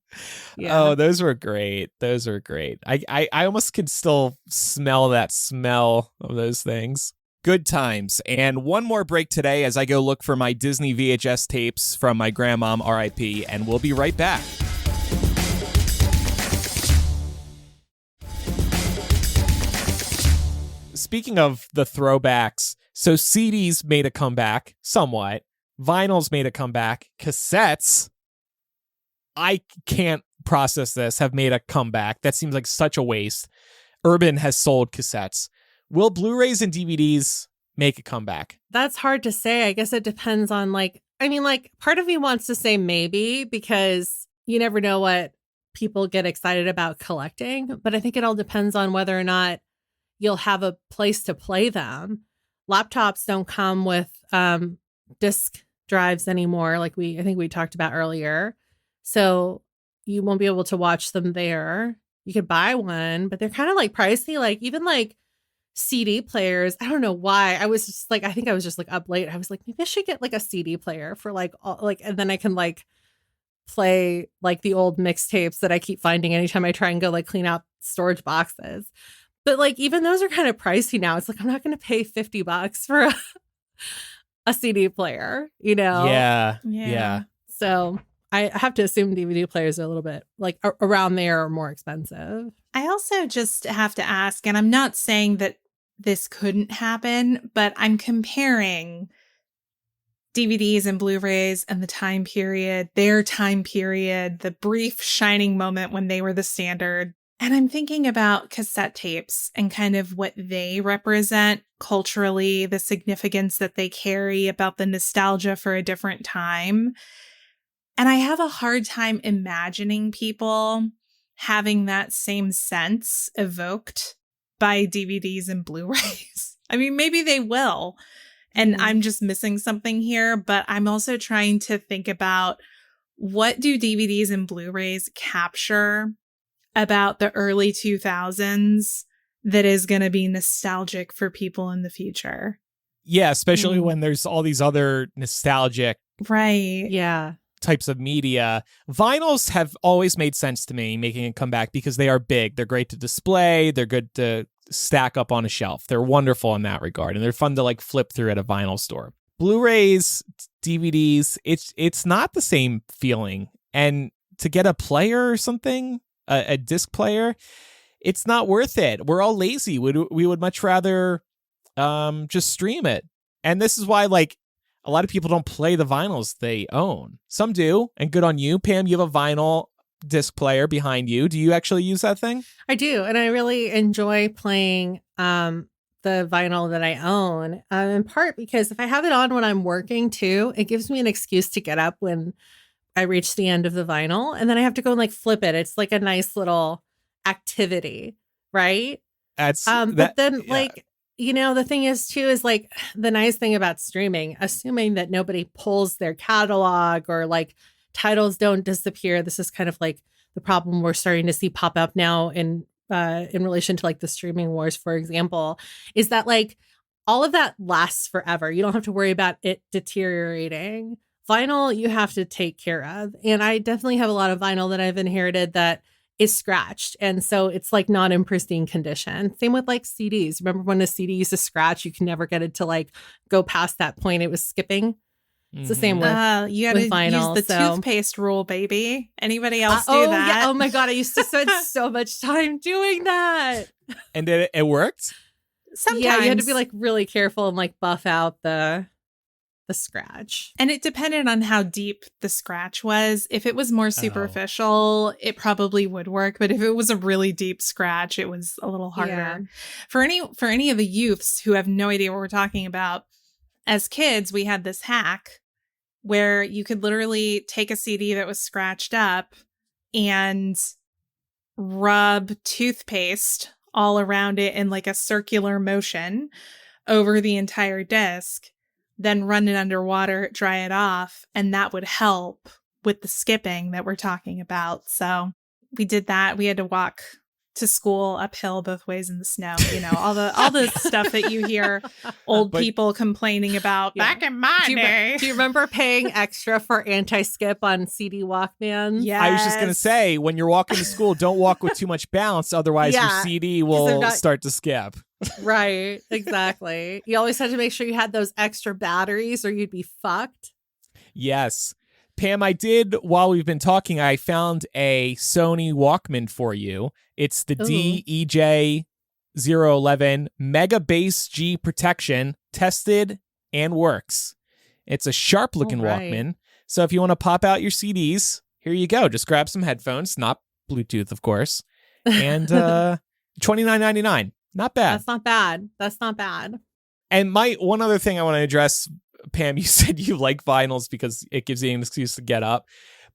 Oh, those were great. I almost could still smell that smell of those things. Good times. And one more break today as I go look for my Disney VHS tapes from my grandmom, RIP, and we'll be right back. speaking of the throwbacks, so CDs made a comeback somewhat. Vinyls made a comeback. Cassettes, I can't process this, have made a comeback. That seems like such a waste. Urban has sold cassettes. Will Blu-rays and DVDs make a comeback? That's hard to say. I guess it depends on part of me wants to say maybe, because you never know what people get excited about collecting. But I think it all depends on whether or not you'll have a place to play them. Laptops don't come with disk drives anymore, like I think we talked about earlier. So you won't be able to watch them there. You could buy one, but they're kind of like pricey. Like even like CD players. I don't know why. I was just like, I think I was just like up late. I was like, maybe I should get like a CD player for and then I can like play like the old mixtapes that I keep finding anytime I try and go like clean out storage boxes. But like even those are kind of pricey now. It's like I'm not going to pay $50 for a CD player, you know? Yeah. So I have to assume DVD players are a little bit like around there or more expensive. I also just have to ask, and I'm not saying that this couldn't happen, but I'm comparing DVDs and Blu-rays and their time period, the brief shining moment when they were the standard. And I'm thinking about cassette tapes and kind of what they represent culturally, the significance that they carry, about the nostalgia for a different time. And I have a hard time imagining people having that same sense evoked by DVDs and Blu-rays. I mean, maybe they will. And I'm just missing something here, but I'm also trying to think about, what do DVDs and Blu-rays capture about the early 2000s that is going to be nostalgic for people in the future? Yeah, especially when there's all these other nostalgic types of media. Vinyls have always made sense to me, making a comeback, because they are big. They're great to display. They're good to stack up on a shelf. They're wonderful in that regard, and they're fun to like flip through at a vinyl store. Blu-rays, DVDs, it's not the same feeling. And to get a player or something, a disc player, it's not worth it. We're all lazy. We would much rather just stream it. And this is why like a lot of people don't play the vinyls they own. Some do, and good on you. Pam, you have a vinyl disc player behind you. Do you actually use that thing? I do, and I really enjoy playing the vinyl that I own, in part because if I have it on when I'm working too, it gives me an excuse to get up when I reach the end of the vinyl, and then I have to go and like flip it. It's like a nice little activity, right? But then like, you know, the thing is too, is like the nice thing about streaming, assuming that nobody pulls their catalog or like titles don't disappear. This is kind of like the problem we're starting to see pop up now in relation to like the streaming wars, for example, is that like all of that lasts forever. You don't have to worry about it deteriorating. Vinyl, you have to take care of. And I definitely have a lot of vinyl that I've inherited that is scratched. And so it's like not in pristine condition. Same with like CDs. Remember when a CD used to scratch, you can never get it to like go past that point. It was skipping. It's the same with you gotta vinyl. Use the toothpaste rule, baby. Anybody else do that? Yeah. Oh my God. I used to spend so much time doing that. And did it worked? Sometimes. Yeah, you had to be like really careful and like buff out the scratch. And it depended on how deep the scratch was. If it was more superficial, it probably would work. But if it was a really deep scratch, it was a little harder. Yeah. For any of the youths who have no idea what we're talking about, as kids, we had this hack where you could literally take a CD that was scratched up and rub toothpaste all around it in like a circular motion over the entire disc, then run it underwater, dry it off, and that would help with the skipping that we're talking about. So we did that. We had to walk to school uphill both ways in the snow, you know, all the stuff that you hear old people complaining about back in my day. Do you remember paying extra for anti-skip on CD Walkmans? Yeah. I was just going to say, when you're walking to school, don't walk with too much bounce. Otherwise, your CD will start to skip. Right. Exactly. You always had to make sure you had those extra batteries or you'd be fucked. Yes. Pam, I did, while we've been talking, I found a Sony Walkman for you. It's the DEJ 011 Mega Bass G protection, tested and works. It's a sharp looking Walkman. So if you want to pop out your CDs, here you go. Just grab some headphones, not Bluetooth, of course. And $29.99. Not bad. That's not bad. And one other thing I want to address, Pam, you said you like vinyls because it gives you an excuse to get up.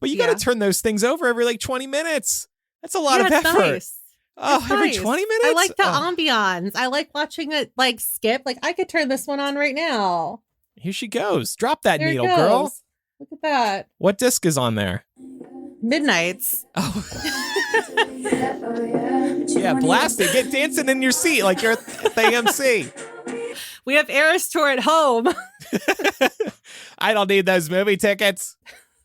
But you got to turn those things over every like 20 minutes. That's a lot of effort. Nice. Oh, every 20 minutes? I like the ambiance. I like watching it like skip. Like I could turn this one on right now. Here she goes. Drop that There needle, girl. Look at that. What disc is on there? Midnights. Oh. Yeah, blast it. Get dancing in your seat like you're at the AMC. We have Eras Tour at home. I don't need those movie tickets.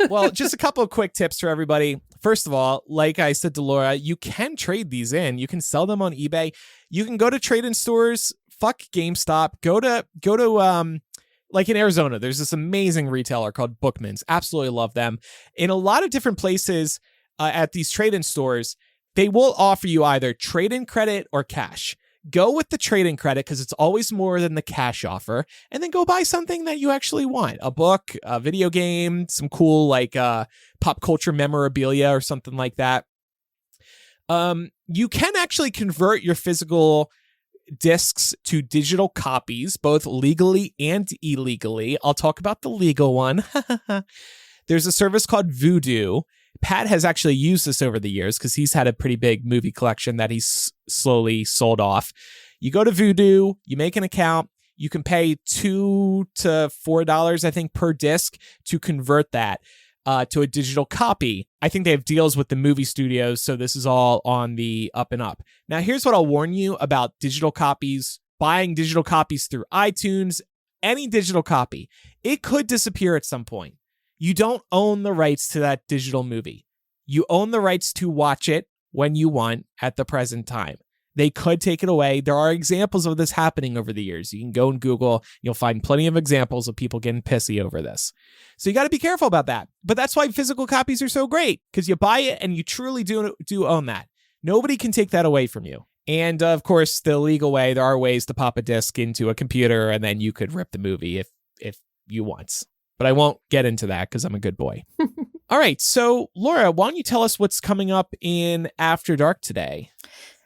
Well, just a couple of quick tips for everybody. First of all, like I said to Laura, you can trade these in. You can sell them on eBay. You can go to trade-in stores. Fuck GameStop. Go to like in Arizona, there's this amazing retailer called Bookman's. Absolutely love them. In a lot of different places at these trade-in stores, they will offer you either trade-in credit or cash. Go with the trade-in credit because it's always more than the cash offer, and then go buy something that you actually want. A book, a video game, some cool like pop culture memorabilia or something like that. You can actually convert your physical discs to digital copies, both legally and illegally. I'll talk about the legal one. There's a service called Vudu. Pat has actually used this over the years because he's had a pretty big movie collection that he's slowly sold off. You go to Vudu, you make an account, you can pay $2 to $4, I think, per disc to convert that to a digital copy. I think they have deals with the movie studios, so this is all on the up and up. Now, here's what I'll warn you about digital copies, buying digital copies through iTunes, any digital copy. It could disappear at some point. You don't own the rights to that digital movie. You own the rights to watch it when you want at the present time. They could take it away. There are examples of this happening over the years. You can go and Google. You'll find plenty of examples of people getting pissy over this. So you got to be careful about that. But that's why physical copies are so great, because you buy it and you truly do own that. Nobody can take that away from you. And of course, the legal way, there are ways to pop a disc into a computer and then you could rip the movie if you want. But I won't get into that because I'm a good boy. All right. So Laura, why don't you tell us what's coming up in After Dark today?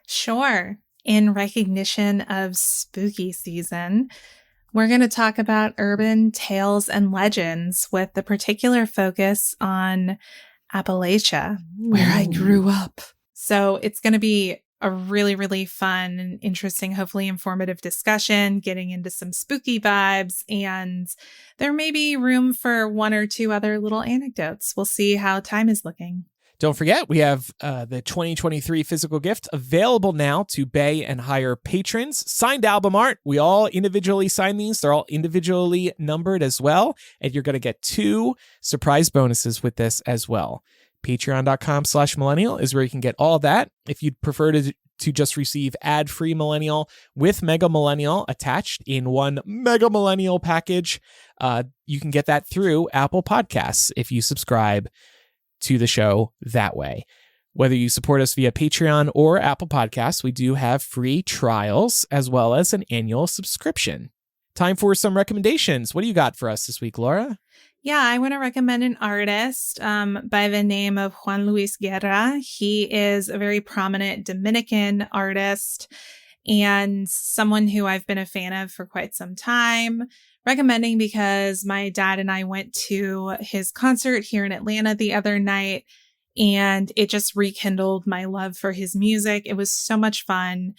Sure. In recognition of spooky season, we're going to talk about urban tales and legends with the particular focus on Appalachia, where I grew up. So it's going to be a really, really fun and interesting, hopefully informative discussion, getting into some spooky vibes, and there may be room for one or two other little anecdotes. We'll see how time is looking. Don't forget, we have the 2023 physical gift available now to Bay and Hire patrons. Signed album art. We all individually sign these. They're all individually numbered as well. And you're going to get 2 surprise bonuses with this as well. Patreon.com/millennial is where you can get all of that. If you'd prefer to just receive ad-free Millennial with Mega Millennial attached in one Mega Millennial package, you can get that through Apple Podcasts if you subscribe to the show that way. Whether you support us via Patreon or Apple Podcasts, we do have free trials as well as an annual subscription. Time for some recommendations. What do you got for us this week, Laura? Yeah, I want to recommend an artist by the name of Juan Luis Guerra. He is a very prominent Dominican artist and someone who I've been a fan of for quite some time. Recommending because my dad and I went to his concert here in Atlanta the other night, and it just rekindled my love for his music. It was so much fun.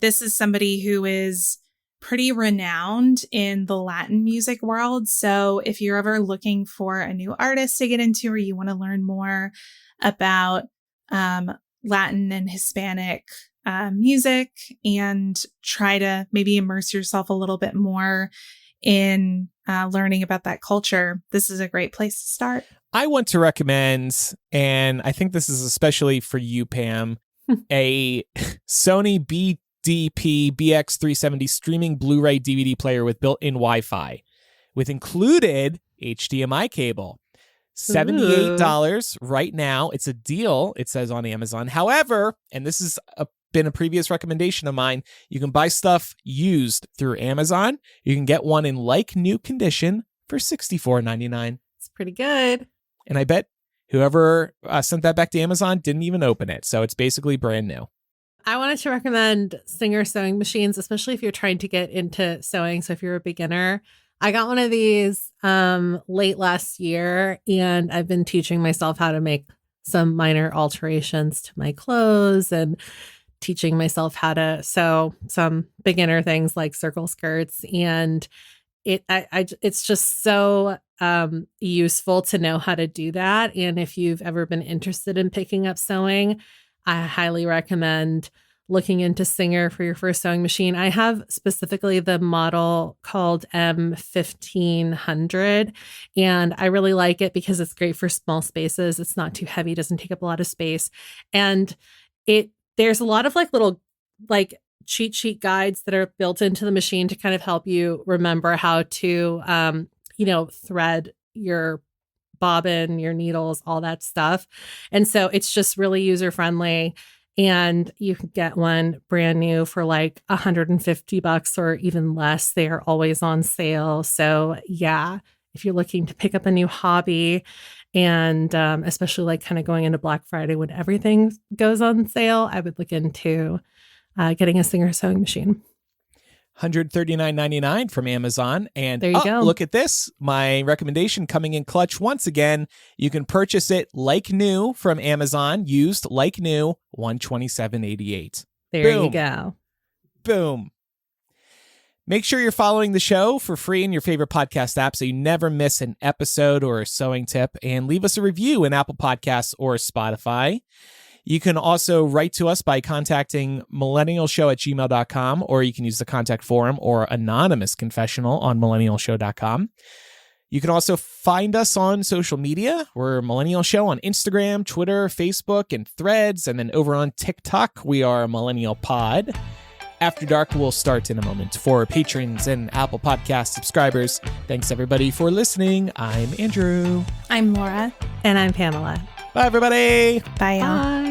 This is somebody who is pretty renowned in the Latin music world. So if you're ever looking for a new artist to get into, or you want to learn more about Latin and Hispanic music and try to maybe immerse yourself a little bit more in learning about that culture, this is a great place to start. I want to recommend, and I think this is especially for you, Pam, a Sony BDP BX370 streaming Blu-ray DVD player with built-in Wi-Fi with included HDMI cable. $78 right now. It's a deal, it says on Amazon. However, and this is a been a previous recommendation of mine. You can buy stuff used through Amazon. You can get one in like new condition for $64.99. It's pretty good. And I bet whoever sent that back to Amazon didn't even open it. So it's basically brand new. I wanted to recommend Singer sewing machines, especially if you're trying to get into sewing. So if you're a beginner, I got one of these late last year, and I've been teaching myself how to make some minor alterations to my clothes and teaching myself how to sew some beginner things like circle skirts. And it's just so useful to know how to do that. And if you've ever been interested in picking up sewing, I highly recommend looking into Singer for your first sewing machine. I have specifically the model called M1500, and I really like it because it's great for small spaces. It's not too heavy, doesn't take up a lot of space. And there's a lot of little cheat sheet guides that are built into the machine to kind of help you remember how to, thread your bobbin, your needles, all that stuff. And so it's just really user friendly, and you can get one brand new for $150 or even less. They are always on sale. So yeah, if you're looking to pick up a new hobby, and especially kind of going into Black Friday when everything goes on sale, I would look into getting a Singer sewing machine. $139.99 from Amazon. And there you go. Look at this. My recommendation coming in clutch once again. You can purchase it like new from Amazon, used like new, $127.88. There Boom. you go. Boom. Make sure you're following the show for free in your favorite podcast app so you never miss an episode or a sewing tip, and leave us a review in Apple Podcasts or Spotify. You can also write to us by contacting millennialshow@gmail.com, or you can use the contact forum or anonymous confessional on millennialshow.com. You can also find us on social media. We're Millennial Show on Instagram, Twitter, Facebook, and Threads. And then over on TikTok, we are Millennial Pod. After Dark will start in a moment. For patrons and Apple Podcast subscribers, thanks everybody for listening. I'm Andrew. I'm Laura. And I'm Pamela. Bye, everybody. Bye, y'all. Bye.